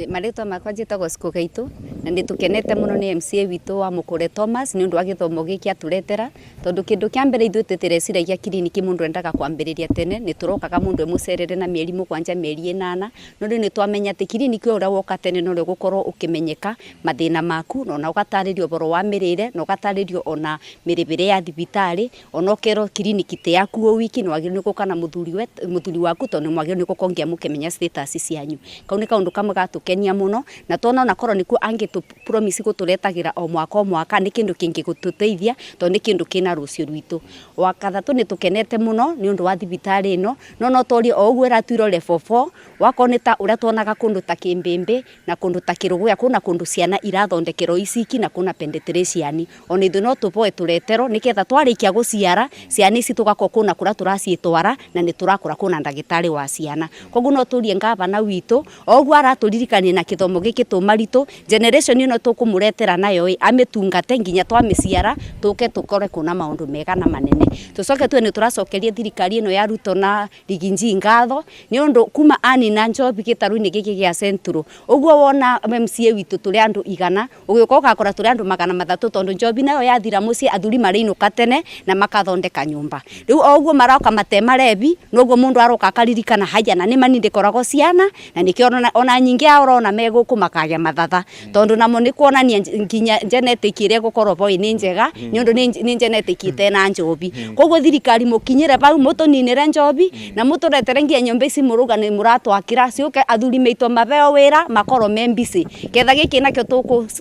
marĩtwa makwa njĩtagwo Siku Gaitu na nĩ tũkenete mũno nĩ MCA witũ wa Mukure Thomas nĩ ũndũ wa gĩthomo gĩkĩ aturetera tondu kĩndũ kĩa mbere ithuĩ tũtireciragia kiriniki mũndũ endaga kwambĩrĩria tene nĩ tũrokaga mũndũ mũcerere na mĩeri 7 mĩeri 8 no rĩu nĩ twamenya atĩ kiriniki ũrĩa woka tene no gũkorwo ũkĩmenyeka mathĩna maku na ona ũgatarĩrio ũhoro wa mĩrĩre na ũgatarĩrio ona mĩrĩbĩre ya thibitarĩ ona ũkerwo kiriniki te yaku o wiki no wagĩrĩirwo gũka na mũthuri waku tondũ mwagĩrĩirwo gũkongia mũkĩmenya status cianyu kau nĩ kaũndũ kamwe gatukenia muno na tona ona korwo nikuo angitu promise guturetagira o mwaka ni kindu kingi gututeithia to ni kindu kina rucio rwitu wa kathatu ni tukenete muno ni undu wa thibitari ino no tori o uguo ratwiro level 4 wakoneta uria tuonaga kundu ta Kimbembe na kundu ta Kirugoya kuna kundu ciana irathondekero iciki na kuna penetration ona ithu no tupoe turetero niketha twarikia guciara ciana ici tugako kuna kura turaciitwara na ni turakura kuna ndagitari wa ciana koguo no turie ngavana witu o uguo araturirikania na kithomo giki tumaritu generation ino tukumuretera nayo amitungate nginya twamiciara tuke tukore kuna maundu mega na manene tucoke tu ni turacokerie thirikari ino ya Ruto na Riginji ngatho ni undu kuma ani na Njobi gitaru-ini giki gia Central uguo wona MCA witu turi andu igana ugiuka ukakora turi andu 300 tondu Njobi nayo yathira muci athuri mariinuka tene na makathondeka nyumba riu oguo maroka matema rebi noguo mundu aroka akaririkana haya na ni maninde korago ciana na nikio ona nyingi aurona meguku makagia mathatha tondu namo ni kuonania nginya genetic iria gukorwo boi ni njega ni undu ni genetic itena Njobi koguo thirikari mukinyire bau mutuninire Njobi na muturetere nginya nyumba ici murugane muratwakira ciuke athuri meito mabeo wira makoro membisi ketha giki nakio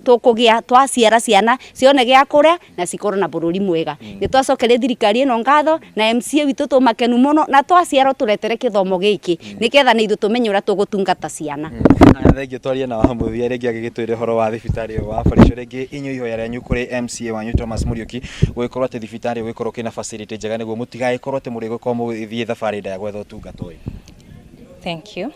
tukugia twaciara ciana cione gia kuria na cikorwo na bururi mwega ni twacokere thirikari ino ngatho na MCA witu tumakenu muno na twaciara turetere kithomo giki niketha ni ithu tumenye uria tugutungata ciana thengi twarie na muthia ringi agigitwire horo wa thibitari wa Farico rege inyo ihoya ryanyu kuri MCA wanyu Thomas Muriuki gwikorwo ati thibitari gwikorwo kina facility njega niguo mutigagikorwo ati muri gwikorwo muthie thabari nda ya gwetha utungata uyu. Thank you.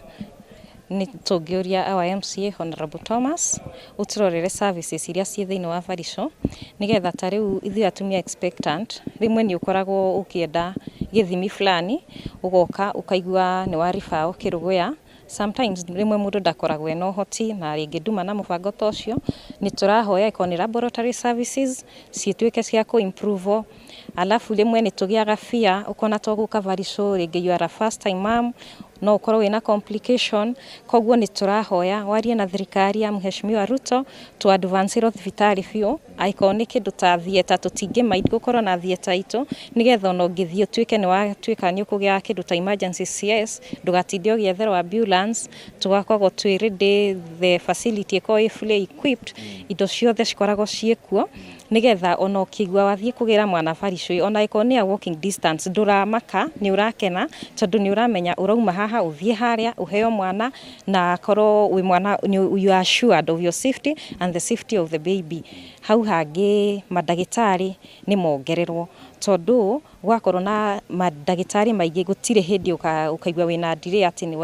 Nitũngĩũria our MCA Honorable Thomas uturorere services iria ciĩ thĩinĩ wa Farico nigetha ta rĩu ithuĩ atumia expectant rĩmwe nĩ ũkoragwo ũkĩenda gĩthimi fulani ugoka ukaigua nĩ wa ribao Kĩrũgũya. Sometimes rĩmwe mũndũ ndakoragwo ena ũhoti na rĩngĩ nduma na mũbango ta ũcio nĩ tũrahoya iko ni laboratory services cituĩke cia ku improve. Alafu rĩmwe nĩ tũgĩaga fear ukona tũgũka Farico rĩngĩ you are a first time mom no ukorwo wina complication koguo ni turahoya warie na thirikari ya Mheshimiwa Ruto to advance thibitari biũ aiko ni kindu ta thieta tutinge maid gukorwo na thieta itu nigetha no ngithio tuike ni wa tuika ni ukugĩa kindu ta emergency CS ndugatinde ũgĩetherwo ambulance tugakorwo twi ready the facility iko fully equipped indo ciothe cikoragwo ciekuo nigetha ono kigwa wathie kugira mwana Farico ona iko ni a walking distance nduramaka ni urakena tondu ni uramenya urauma haha uthie haria uheo mwana na korwo wi mwana you are assured of your safety and the safety of the baby. Hau hangi madagitari ni mongererwo tondu gwakorwo na madagitari maingĩ gutire hindi ukaigwa wina delay ati ni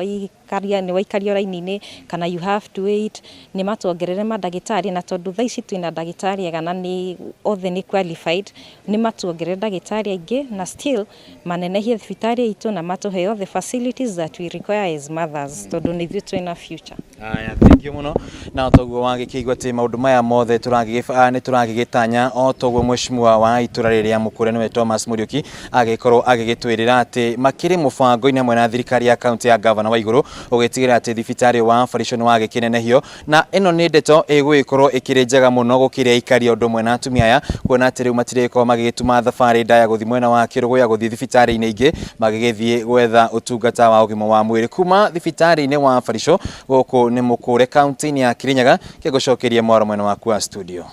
waikario raini-inĩ kana you have to wait ni matuongerere madagitari na tondu thaa ici twina dagitari ega na ni othe ni qualified ni matuongerere dagitari aingĩ na still manenehie thibitari itu na matuheo the facilities that we require as mothers tondu ni ithuĩ twina future. Aya, thank you muno na toguo wangĩkĩigua atĩ maũndũ maya mothe nĩ tũragĩgĩtanya o toguo mheshimiwa wa itura rĩrĩa mũkũre nĩwe Thomas Muriuki agĩkorwo agĩgĩtwĩrĩra atĩ makĩrĩ mũbango-inĩ hamwe na thirikari ya kaunti ya governor wa igũrũ ũgĩtigĩrĩra atĩ thibitari wa Farico nĩ wagĩkĩnenehio na ĩno nĩ ndeto ĩgũgĩkorwo ĩkĩrĩ njega mũno gũkĩrĩa ikaria ũndũ ũmwe na atumia aya kuona atĩ rĩu matirĩkorwo magĩgĩtuma thabarĩ ndaya gũthiĩ mwena wa Kĩrũgũya gũthiĩ thibitari-inĩ ingĩ magĩgĩthiĩ gwetha ũtungata wa ũgima wa mwĩrĩ kuma thibitari-inĩ wa Farico gũkũ nĩ mũkũre kaunti-inĩ ya Kirinyaga kĩgũcokeria mwaro mwena waku wa studio.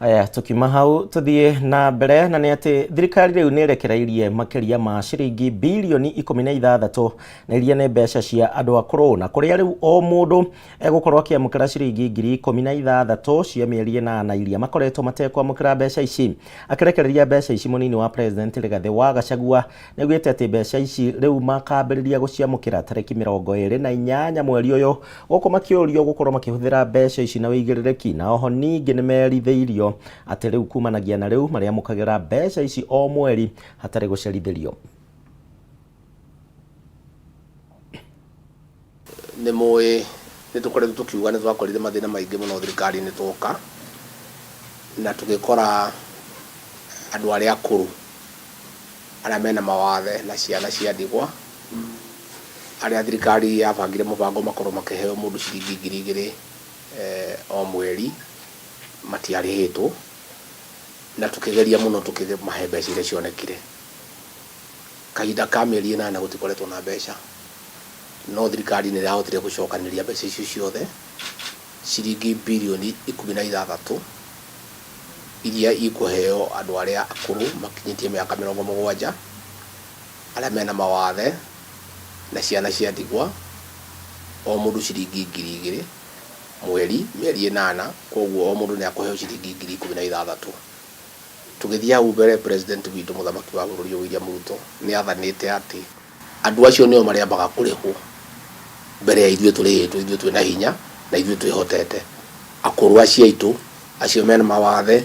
Aya tukima hau tuthie na mbere na nĩ atĩ thirikari rĩu nĩ ĩrekereirie makĩria ma ciringi bilioni 16 na iria nĩ mbeca cia andũ akũrũ na kũrĩa rĩu o mũndũ egũkorwo akĩamũkĩra ciringi 16,000 cia mĩeri 8 iria makoretwo matekwamũkĩra mbeca ici. Akĩrekereria mbeca ici mũnini wa president Rigathĩ wa Gachagua nĩaugĩte atĩ mbeca ici rĩu makambĩrĩria gũciamũkĩra tarĩki 28 mweri ũyũ gũkũ makĩũrio gũkorwo makĩhũthĩra mbeca ici na wĩigĩrĩrĩki na oho ningĩ nĩ merithĩirio atĩ rĩu kumanagia na rĩu marĩamũkagĩra mbeca ici o mweri hatarĩ gũcerithĩrio. Nĩ mũĩ nĩ tũkoretwo tũkiuga nĩ twakorire mathĩna maingĩ mũno thirikari-inĩ twoka na tũgĩkora andũ arĩa akũrũ arĩa mena mawathe na ciana cia ndigwa arĩa thirikari yabangire mũbango makorwo makĩheo mũndũ ciringi 2,000 o mweri matiarĩhĩtwo na tũkĩgeria mũno tũkĩmahe mbeca iria cionekire. Kahinda ka mĩeri 8 gũtikoretwo na mbeca no thirikari nĩ ĩrahotire gũcokanĩria mbeca icio ciothe ciringi bilioni 16 iria ikũheo andũ arĩa akũrũ makinyĩtie mĩaka 70 arĩa mena mawathe na ciana cia ndigwa o mũndũ ciringi 2,000 mweri mĩeri 8 koguo o mũndũ nĩ akũheo ciringi 16,000. Tũgĩthiĩ hau mbere president witũ mũthamaki wa bũrũri William Ruto nĩ athanĩte atĩ andũ acio nĩo marĩambaga kũrĩhwo mbere ya ithuĩ tũrĩhĩtwo ithuĩ twĩna hinya na ithuĩ twĩhotete. Akũrũ acio aitũ acio mena mawathe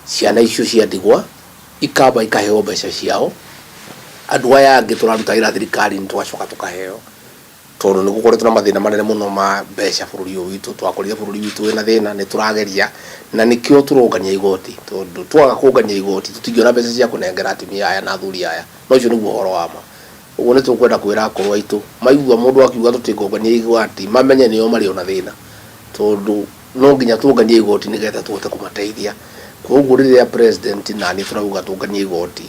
ciana icio cia ndigwa ikamba ikaheo mbeca ciao. Andũ aya angĩ tũrarutagĩra thirikari nĩ tũgacoka tũkaheo tondũ nĩ gũkoretwo na mathĩna manene mũno ma mbeca bũrũri ũyũ witũ. Twakorire bũrũri witũ wĩna thĩna nĩ tũrageria na nĩkĩo tũrongania igoti tondũ twaga kũngania igoti tũtingĩona mbeca cia kũnengera atumia aya na athuri aya. No ũcio nĩguo ũhoro wa ma. Ũguo nĩ tũkwenda kwĩra akũrũ aitũ maigua mũndũ akiuga tũtingĩongania igoti mamenye nĩo marĩ ona thĩna tondũ no nginya tũnganie igoti nĩgetha tũhote kũmateithia. Koguo rĩrĩa president na nĩ tũrauga tũnganie igoti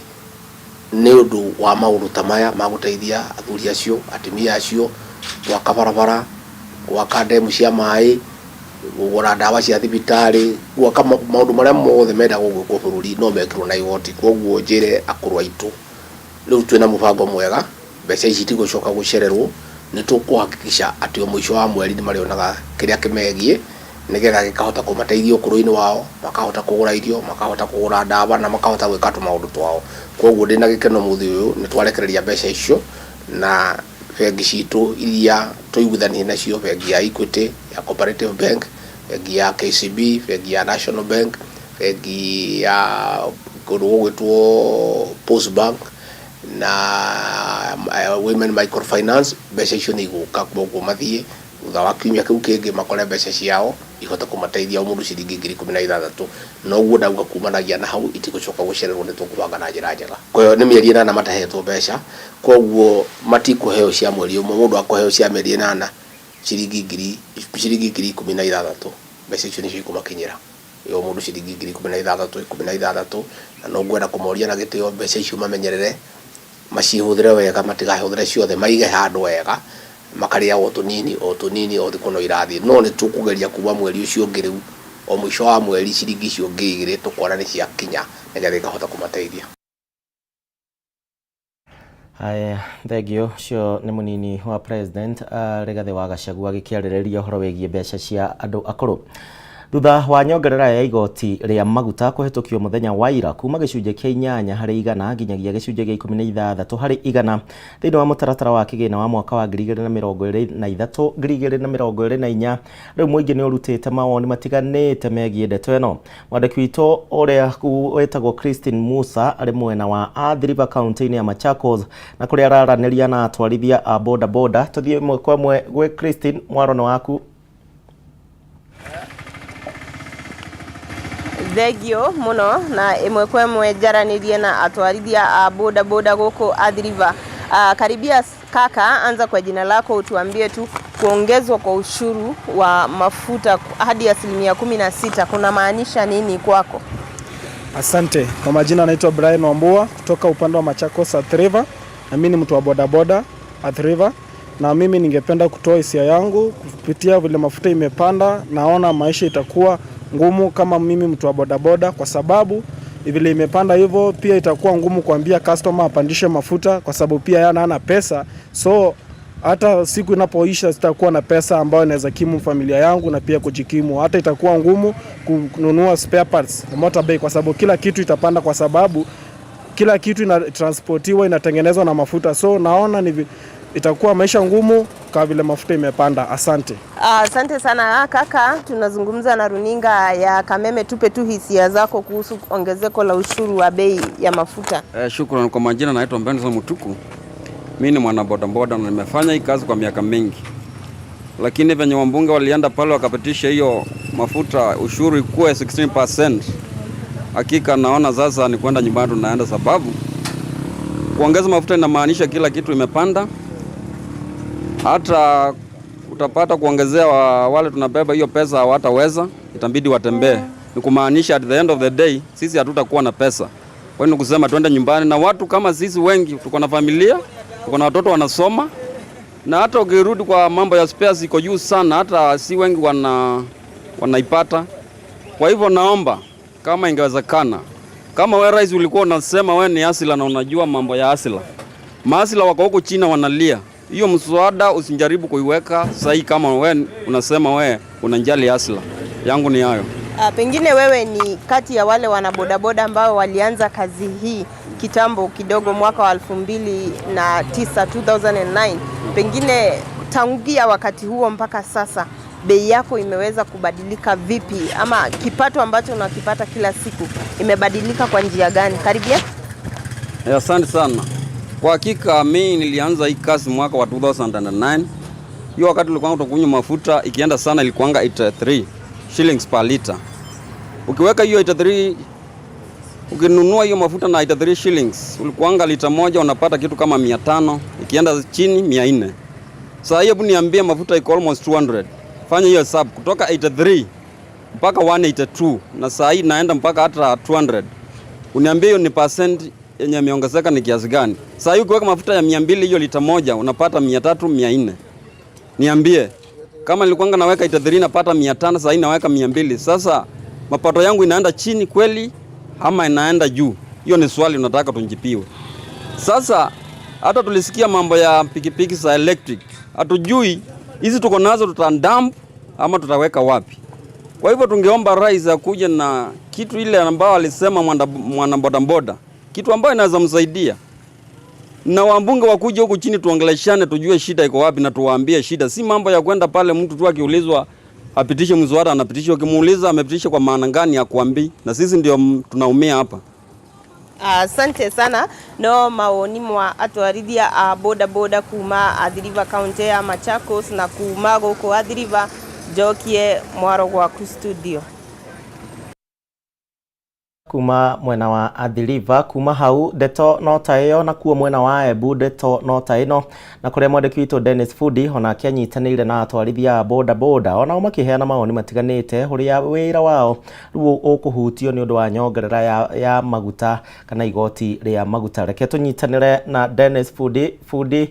nĩ ũndũ wa maũndũ ta maya ma gũteithia athuri acio atumia acio gwaka barabara gwaka ndemu cia maĩ gũgũra ndawa cia thibitarĩ gwaka maũndũ marĩa mothe mendagwo gwĩkwo bũrũri no mekĩrwo na igoti. Koguo njĩre akũrũ aitũ rĩu twĩna mũbango mwega mbeca ici itigũcoka gũcererwo nĩ tũkũhakikisha atĩ o mũico wa mweri nĩ marĩonaga kĩrĩa kĩmegiĩ nigetha gikahota kumateithia ukuru-ini wao, makahota kugura irio, makahota kugura ndawa na makahota gwika maundu twao. Koguo ndina gikeno muthi uyu ni twarekereria mbeca icio na bengi citu iria tuiguithanie nacio, bengi ya Equity, ya Cooperative Bank, bengi ya KCB, bengi ya National Bank, bengi ya gwitwo Post Bank na Women Microfinance. Mbeca icio ni iguka koguo mathie thutha wa kiumia kiu kingi makore mbeca ciao ihota kumateithia o mundu ciringi 16,000. Noguo ndauga kumanagia na hau itigucoka gucererwo ni tukubanga na njira njega. Kwa ni mieri 8 matahetwo mbeca, koguo matikuheo cia mweri umwe, mundu akoheo cia mieri 8 ciringi 16,000. Mbeca icio nicio ikumakinyira yo mundu ciringi 16,000. Na no ngwenda kumoria na gitio mbeca icio mamenyerere, macihuthire wega, matigahuthire ciothe, maige handu wega, makaria o tunini o thikono irathi. No ni tukugeria kuwa mweri ucio ngi riu o mwisho wa mweri ciringi icio ngigire tukora ni cia kinya nigetha ikahota kumateithia. Haya, thegio cio ni munini wa president Rigathi wa Gachagua gikiarĩrĩria ũhoro wĩgiĩ mbeca cia andũ akũrũ. Thutha wa nyongerera ya igoti rĩa maguta kũhetũkio mũthenya wa ira kuma gĩcunjĩ kĩa 8 harĩ igana nginyagia gĩcunjĩ kĩa 16 harĩ igana thĩinĩ wa mũtaratara wa kĩgĩna wa mwaka wa 2023-2024. Rĩu mũingĩ nĩ ũrutĩte mawoni matiganĩte megiĩ ndeto ĩno. Mwandĩki witũ ũrĩa wĩtagwo Christine Musa arĩ mwena wa Athi River County-inĩ ya Machakos, na kũrĩa araranĩria na atwarithia a boda boda. Tũthiĩ ĩmwe kwa ĩmwe gwĩ Christine, mwarono waku. Thegio muno na imwe kwa imwe jaranirie na atwarithia a boda boda goko Athi River. Karibia kaka, anza kwa jina lako, utuambie tu kuongezwa kwa ushuru wa mafuta hadi 16% kuna maanisha nini kwako? Asante. Kwa majina naitwa Brian Wambua kutoka upande wa Machakos Athi River, na mimi ni mtu wa boda boda Athi River, na mimi ningependa kutoa hisia yangu kupitia vile mafuta imepanda. Naona maisha itakuwa ngumu kama mimi mtu wa boda boda, kwa sababu vile imepanda hivyo pia itakuwa ngumu kuambia customer apandishe mafuta, kwa sababu pia yana hana pesa. So hata siku inapoisha sitakuwa na pesa ambayo inaweza kimu familia yangu na pia kujikimu. Hata itakuwa ngumu kununua spare parts motorbike, kwa sababu kila kitu itapanda, kwa sababu kila kitu inatransportiwa, inatengenezwa na mafuta. So naona itakuwa maisha ngumu kwa vile mafuta imepanda. Asante. Asante sana kaka, tunazungumza na runinga ya Kameme. Tupe tu hisia zako kuhusu ongezeko la ushuru wa bei ya mafuta. Shukrani. Kwa majina naitwa Benson Mutuku. Mimi ni mwana boda boda na nimefanya hii kazi kwa miaka mingi. Lakini venye wambunge walienda pale wakapitisha hiyo mafuta ushuru ikuwe 16%. Hakika naona sasa ni kwenda nyumbani tunaenda, sababu kuongeza mafuta inamaanisha kila kitu imepanda. Hata utapata kuongezea wale tunabeba hiyo pesa hawataweza, itabidi watembee. Ni kumaanisha at the end of the day sisi hatutakuwa na pesa. Kwa hiyo kusema tuende nyumbani, na watu kama sisi wengi tuko na familia, tuko na watoto wanasoma, na hata ukirudi kwa mambo ya spares iko juu sana, hata si wengi wanaipata. Kwa hivyo naomba kama ingewezekana, kama wewe rais ulikuwa unasema wewe ni asila na unajua mambo ya asila, maasila wako huko China wanalia, hiyo mswada usijaribu kuiweka sahi kama wewe unasema wewe unanjali asila. Yangu ni hayo. Pengine wewe ni kati ya wale wanabodaboda ambao walianza kazi hii kitambo kidogo mwaka wa 2009. Pengine tangia wakati huo mpaka sasa bei yako imeweza kubadilika vipi, ama kipato ambacho unakipata kila siku imebadilika kwa njia gani? Karibia. Asante sana. Kwa hakika mimi nilianza hii kazi mwaka wa 2009. Hiyo wakati tulikuwa tunakunywa mafuta ikienda sana ilikuwa 83 shillings per liter. Ukiweka hiyo 83, ukinunua hiyo mafuta na 83 shillings, ulikuwa lita moja unapata kitu kama 500, ikienda chini 400. Sasa hebu niambie mafuta iko almost 200. Fanya hiyo hesabu kutoka 83 mpaka 182, na sasa hii naenda mpaka hata 200. Uniambie hiyo ni percent yenye imeongezeka ni kiasi gani? Sasa hii ukiweka mafuta ya 200 hiyo lita moja unapata 300, 400. Niambie kama nilikuwa naweka 83 napata 500, sasa hii naweka 200. Sasa mapato yangu inaenda chini kweli ama inaenda juu? Hiyo ni swali unataka tunjipiwe. Sasa hata tulisikia mambo ya pikipiki za electric. Hatujui hizi tuko nazo tutandamp ama tutaweka wapi. Kwa hivyo tungeomba rais akuje na kitu ile ambao alisema mwana bodaboda, kitu ambayo inaweza msaidia. Na wambunge wakuje huku chini tuongeleshane, tujue shida iko wapi na tuwaambie shida. Si mambo ya kwenda pale mtu tu akiulizwa apitishe mswada anapitisha, ukimuuliza amepitisha kwa maana gani ya kuambi, na sisi ndio tunaumia hapa. Asante sana. No maoni mwa atwarithia a boda boda kuma Athi-River County ya Machakos na kuma guku Athi-River, njokie mwaro gwaku studio. Kuma mwena wa Athi-River, kuma hau deto nota iyo na kuo mwena wa Embu deto nota ino, na kuria mwandiki witũ Dennis Fudi ona kĩanyitanĩire na atwarithia boda boda ona makiheana maoni matiganĩte huria wĩra wao rĩu ũkũhutio nĩ ũndũ wa nyongerera ya maguta kana igoti rĩa maguta. Reke tũnyitanĩre na Dennis Fudi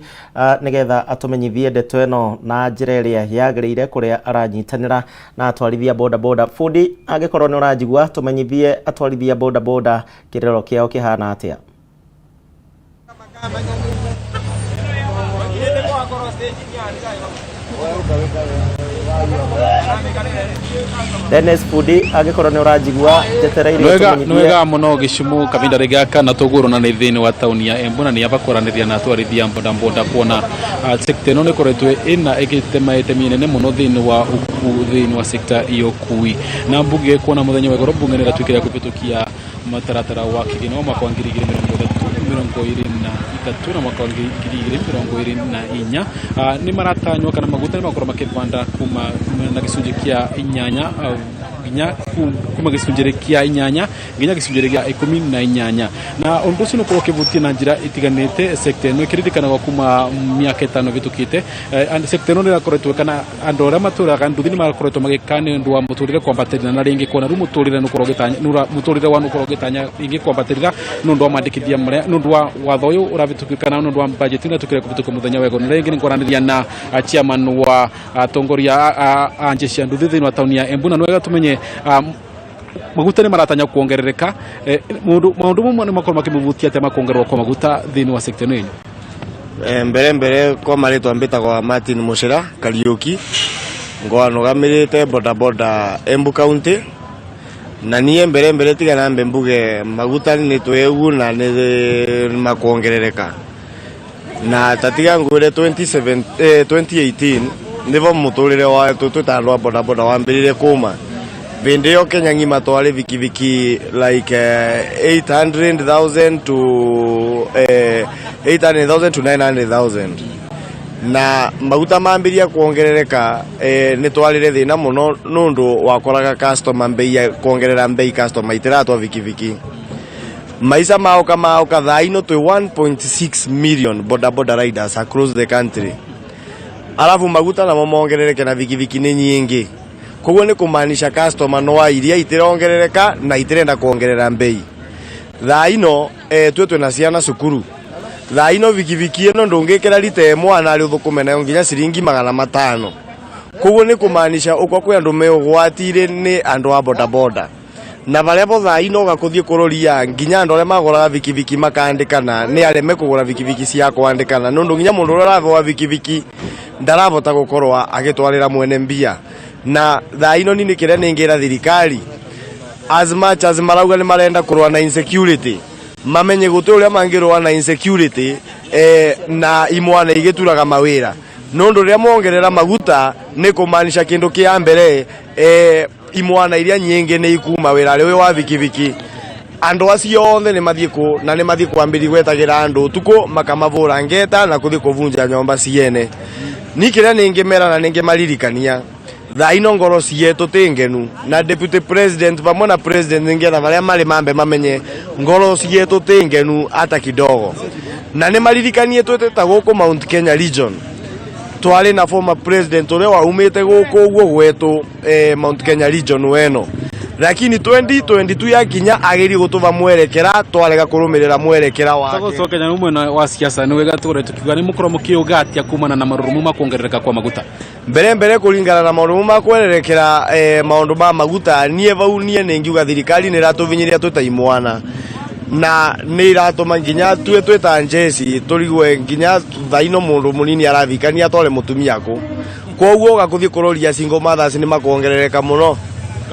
nigetha atũmenyithie ndeto ĩno na njĩra ĩrĩa yagĩrĩire kuria aranyitanĩra na atwarithia boda boda. Fudi, angĩkorwo nĩ ũranjigua tũmenyithie atwarithia boda boda kirero kiao kihana atia. Dennis Fudi, agikorwo ni urajigua jetereire nwega muno gishimu kavinda rigaka na tuguru na thini wa tauni ya Embu na ni abakoranithia na atwarithia boda boda kuona sekta no ni koretwe ina egitema etemine muno thini wa sekta iyo kui na mbuge kuona muthenya wa goro bunge ni gatwikira kupitukia mataratara wa kigino mwaka wa 2023 na mwaka wa 2024 ni maratanywa kana maguta ni makoro makivanda kuma na gicunji kia inyanya kuma gicunjire kia inyanya nginya gicunjire kia 18 na undu ucio nuko kivutia na njira itiganite sekta ino ikiririkana kuma miaka 5 vitukite sekta ino irakoretwo kana andu aria maturaga nduthi ni marakoretwo magikane ndu wa muturire kwambatirira na ringi kuona ru muturire nuko gitanya muturire wa nuko gitanya ingi kwambatirira nundu wa mandikithia maria nundu wa watho uyu uravitukana nundu wa budget ina tukire kuvutuka muthenya wego na ringi ni kwaraniria na chairman wa atongoria anje cia nduthi thini wa tauni ya Embu na nwega tumenye maguta ni maratanya kuongerereka maundu mamwe ni makoro makimuvutia tema kuongererwa kwa maguta thini wa sekta ino. Mbere kwa maritwa mbitagwa Martin Mucera Kariuki ngwanogamirite boda boda Embu County na niye mbere tigana mbuge maguta ni twegu na ni makuongerereka na tatiga ngure 2018 nivo muturire wa tutandwa boda boda wambirire kuma Vindio Kenya ngima twale vikiviki like 800,000 to 900,000 na maguta mambiria kuongerereka ni twalire thina muno nundu wakoraga customer mbei kuongerera mbei customer itiratwa vikiviki maisa mao kadhaino to 1.6 million boda boda riders across the country alafu maguta na mongerereke na vikiviki ni nyingi. Koguo ni kumaanisha customer no iria itirongerereka na itirenda kuongerera mbei. Thaino twetwe na ciana cukuru. Thaino vikiviki ino ndungikira lite mwana ari uthukume nayo nginya ciringi 500. Koguo ni kumaanisha ukwa kwi andu meugwatire ni andu a boda boda. Na baria bo thaino gakuthie kuroria nginya andu aria maguraga vikiviki makandikana ni areme kugura vikiviki cia kwandikana nundu nginya mundu uria arathwa vikiviki ndarabota gukorwa agitwarira mwene mbia. Na thaino nini kire ningira thirikari as much as marauga ni marenda kurwa na insecurity mamenye gutu uria mangirwa na insecurity na imwana igituraga mawira nundu ria mongerera maguta ni kumaanisha kindu kia mbere imwana iria nyingi ni ikuma wira ri wa vikiviki andu acio othe ni mathiko na ni mathiko ambiri gwetagira andu tuko makamavura ngeta na kuthi kuvunja nyomba ciene nikire ningi mera na ningi maririkania thaino ngoro cietu tingenu na deputy president pamwe na president ngetha maria mari mambe mamenye ngoro cietu tingenu hata kidogo na ni maririkanie tweteta guku Mount Kenya region twari na former president uria waumite guku uguo gwetu Mount Kenya region weno lakini 2022 yakinya agiri gutuva mwerekera twarega kurumirira mwerekera wake sago Kenya umwe na wa siasa ni wega tugore tukiuga ni mukoro mukiugatia kumana na marurumu makuongerereka kwa maguta mbere kuringana na marurumu makwererekera maundu ma maguta nie vau nie ningiuga thirikari ni ratuvinyiria tutaimwana na ni iratuma nginya tweta njeci turigwe nginya thaino mundu munini aravikania tole mutumia ko koguo gakuthie kuroria single mothers ni makuongerereka muno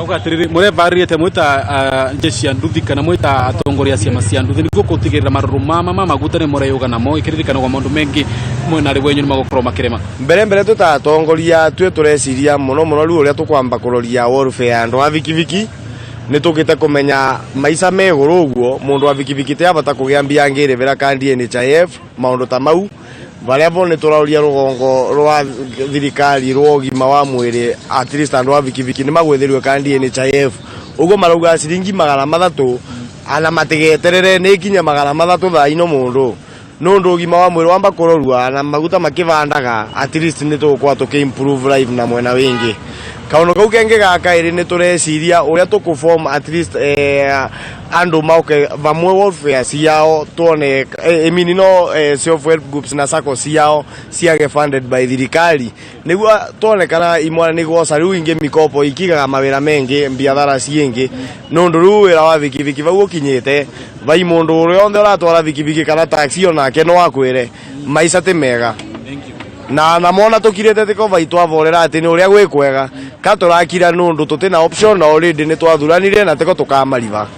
Kauga atiriri mure barriete mwita jeshi ya nduthi kana mwita atongoria ciama cia nduthi niguo kutigirira maruruma maguta ni mure yoga namo ikiririkana kwa maundu mengi mwena ri wenyu ni magokoro makirema mbere tutatongoria twe tureciria muno riu uria tukwamba kuroria warfare andu a vikiviki ni tukite kumenya maica meguru uguo mundu wa vikiviki te abata kugia mbia ngirivira kandi NHIF maundu ta mau baria bo ni turaoria rugongo rwa thirikari rwa ugima wa mwiri at least andu a vikiviki ni magwethirwe kandi NHIF uguo marauga ciringi 300 ana matigeterere ni kinya 300 thaino mundu nundu ugima wa mwiri wamba kurorua na maguta makivandaga at least ni tukwa improve life na mwena wingi kauno kau kenge gaka iri ni tureciria uria tukuform at least andu mauke vamwe warfare ciao tuone self help groups na sako ciao ciage funded by thirikari niguo tuone kana imwana ni goca riu inge mikopo ikigaga mawira mengi mbiathara ciingi nundu riu wira wa vikiviki vau ukinyite vai mundu uria onthe uratwara vikiviki kana taxi onake no akwire maica ti mega na mona tukirete tiko vai twavorera ati ni uria gwikwega ka turakira nundu tutina option already ni twathuranire na tiko tukamariva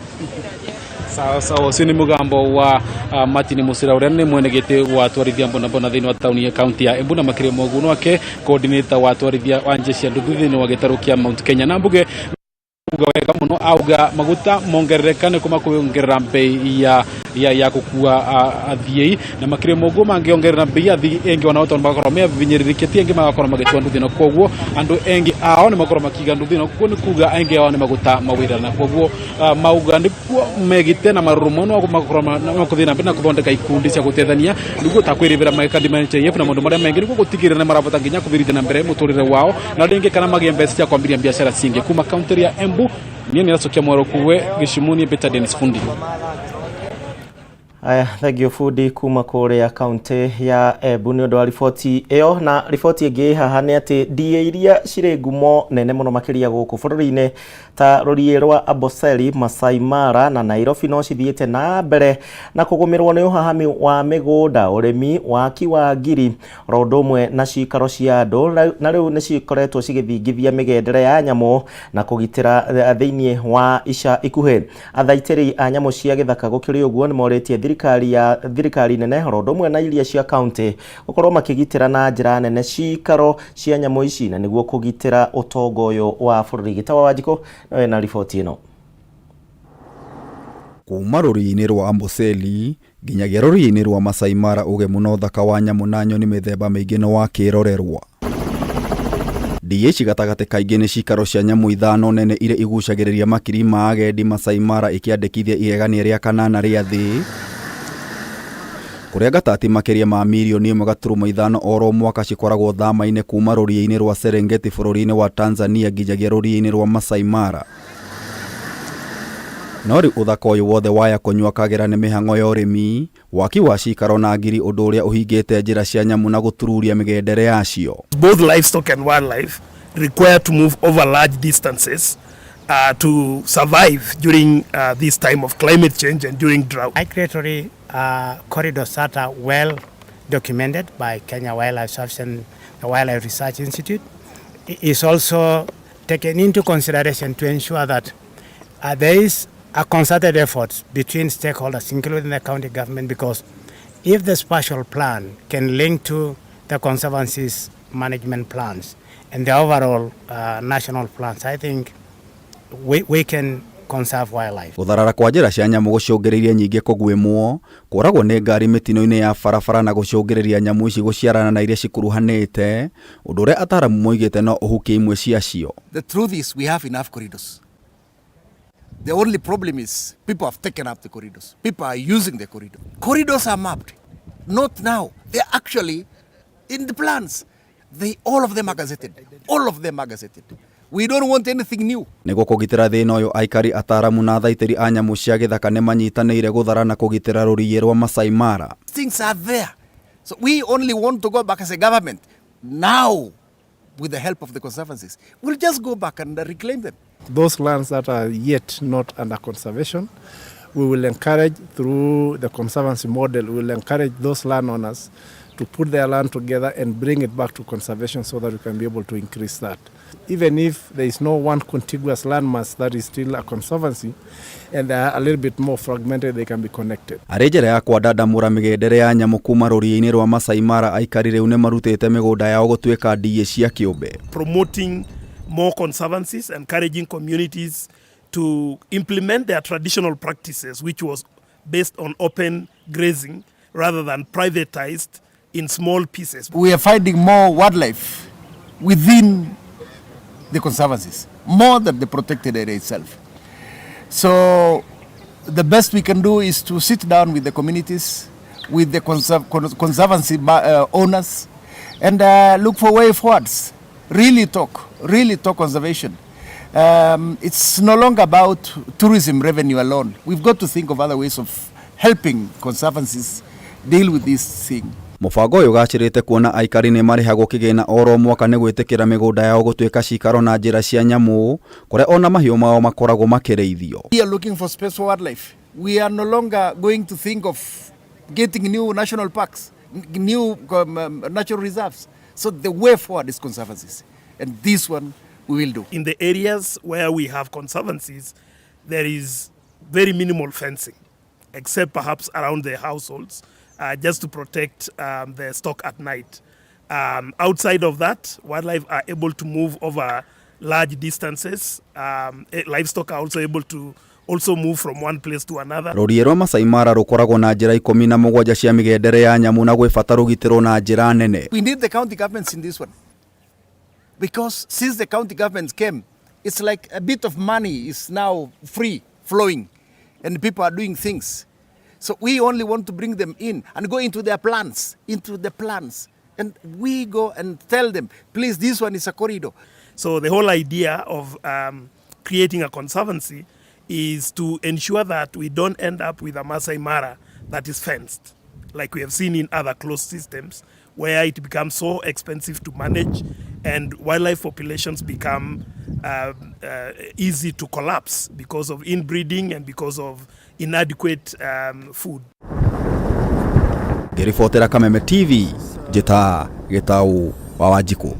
sawa ucio ni mugambo wa Martin Musira uria ni mwenegete wa twarithia mbona thiini wa tauni ya county ya Embu na makire moguno wake coordinator wa twarithia wa jeshi ya nduthi thiini wa gitarukia Mount Kenya na mbuge wega muno auga maguta mongererekane kuma kuongerera bei ya kukua athii na makire moguo mangiongerera bei athii engi wanaota magakoro me vinyiririketi engi magakoro magitwa nduthi na koguo andu engi ao ni magakoro makiga nduthi na koguo ni kuga engi ao ni maguta mawira na koguo mauga ndikuo megite na marurumo no magakoro makuthina mbere na kuthondeka ikundi cia gutethania niguo takwirivira maikandi NHIF na mundu maria mengi niguo gutigirira na marabota nginya kubirithia na mbere muturire wao na ndingi kana magie mbeca cia kwambiria biashara cingi kuma county ya Embu ni niracokia mwero kuwe gicimuni Peter Dennis Fundi. Aya, thank you Fundi kuma kuria county ya Embu ni undu wa riboti iyo na riboti ingi haha ni ati ndie iria cire ngumo nene muno makiria guku bururi-ini ta rurie rwa Amboseli, Masai Mara na Nairobi no cithiite na mbere na kugumirwo ni uhahami wa migunda urimi waki wa ngiri rodumwe na cikaro cia andu na riu ni cikoretwo cigithingithia migendere ya nyamu na kugitira thiini wa ica ikuhe athaitiri a nyamu cia githaka gukiri uguo ni moretie thirikari nene rodumwe na iria cia county gukorwo makigitira na njira nene cikaro cia nyamu ici na niguo kugitira utongo uyu wa bururi. Gitawa Wanjiko na riboti ino. Kuma rũrĩ-inĩ rwa Amboseli nginyagia rũrĩ-inĩ rwa Masai Mara uge muno thaka wa nyamu na nyoni mĩthemba mĩingĩ no wakĩrorerwa. Ndieci gatagate kaingĩ nĩ cikaro cia nyamu ithano nene ire igucagĩrĩria makiri ma agendi Masai Mara ikiandĩkithia igegania rĩa kanana rĩa thĩ kuria gatati makiria ma milioni 1.5 oro mwaka cikoragwo thama-inĩ kuma rũrĩ-inĩ rwa Serengeti bũrũri-inĩ wa Tanzania nginyagia rũrĩ-inĩ rwa Masai Mara. No rĩu ũthaka ũyũ wothe waya kũnyua kagera nĩ mĩhang'o ya ũrĩmi waki wa cikaro na ngiri ũndũ ũrĩa ũhingĩte njĩra cia nyamu na gũtururia mĩgendere yacio. Both livestock and wildlife require to move over large distances to survive during this time of climate change and during drought. Migratory corridors that are well documented by Kenya Wildlife Service and the Wildlife Research Institute is also taken into consideration to ensure that there is a concerted effort between stakeholders, including the county government, because if the spatial plan can link to the Conservancy's management plans and the overall national plans, I think we can conserve wildlife. Gũtharara kwa njĩra cia nyamu gũcũngĩrĩirie nyingĩ kũgwĩmwo, kũragwo nĩ ngari mĩtino-inĩ ya barabara na gũcũngĩrĩria nyamũ ici gũciarana na iria cikuruhanĩte, ũndũ ũrĩa ataramu moigĩte no ũhukie imwe ciacio. The truth is we have enough corridors. The only problem is people have taken up the corridors. People are using the corridor. Corridors are mapped. Not now. They're actually in the plans. All of them are gazetted. All of them are gazetted. We don't want anything new. Nĩguo kũgitĩra thĩna ũyũ aikari ataramu na thaitĩri a nyamũ cia gĩthaka nĩ manyitanĩire gũthara na kũgitĩra rũriĩ rwa Masai Mara. Things are there. So we only want to go back as a government. Now, with the help of the conservancies, we'll just go back and reclaim them. Those lands that are yet not under conservation, we will encourage through the conservancy model, we will encourage those landowners to put their land together and bring it back to conservation so that we can be able to increase that. Even if there is no one contiguous landmass that is still a conservancy and they are a little bit more fragmented, they can be connected. Arejera ya kwandandamura migendere ya nyamu kuma rũriĩ-inĩ rwa Masai Mara aikari rĩu nĩ marutĩte mĩgũnda yao gũtuĩka ndiĩ cia kĩũmbe. Promoting more conservancies, encouraging communities to implement their traditional practices, which was based on open grazing rather than privatized in small pieces. We are finding more wildlife within the conservancies, more than the protected area itself. So the best we can do is to sit down with the communities, with the conservancy owners, and look for way forwards. Really talk conservation. It's no longer about tourism revenue alone. We've got to think of other ways of helping conservancies deal with this thing. Mũbango ũyũ ũgacĩrĩte kuona aikari nĩ marĩhagwo kĩgĩna oro mwaka nĩ gwĩtĩkĩra mĩgũnda yao gũtuĩka cikaro na njĩra cia nyamũ kũrĩa ona mahiũ mao makoragwo makĩrĩithio. We are looking for space for wildlife. We are no longer going to think of getting new national parks, new natural reserves. So the way forward is conservancies, and this one we will do. In the areas where we have conservancies, there is very minimal fencing, except perhaps around the households, just to protect the stock at night. Outside of that, wildlife are able to move over large distances. Livestock are also able to move from one place to another. Rũriĩ rwa Masai Mara rũkoragwo na njĩra 17 cia mĩgendere ya nyamũ na gwĩbata rũgitĩrwo na njĩra nene. We need the county governments in this one. Because since the county governments came, it's like a bit of money is now free flowing and people are doing things. So we only want to bring them in and go into their plans, And we go and tell them, please, this one is a corridor. So the whole idea of creating a conservancy is to ensure that we don't end up with a Masai Mara that is fenced, like we have seen in other closed systems, where it becomes so expensive to manage and wildlife populations become easy to collapse because of inbreeding and because of inadequate food. Ngĩribotera Kameme TV, njĩta Gĩtaũ wa Wanjikũ.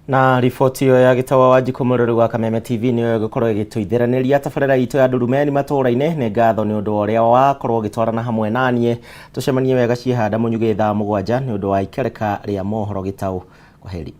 Na riboti yo ya Gĩtaũ wa Wanjikũ mũrori wa Kameme TV nĩyo ĩgũkorwo ĩgĩtũithĩranĩria tabarĩra itũ ya Ndurumeni Matuura-ini. Nĩ ngatho nĩ ũndũ ũrĩa wakorwo ũgĩtwarana hamwe naniĩ. Tũcemanie wega ciĩhanda mũnyugĩ thaa 7 nĩ ũndũ wa ikereka rĩa mohoro Gĩtaũ. Kwaheri.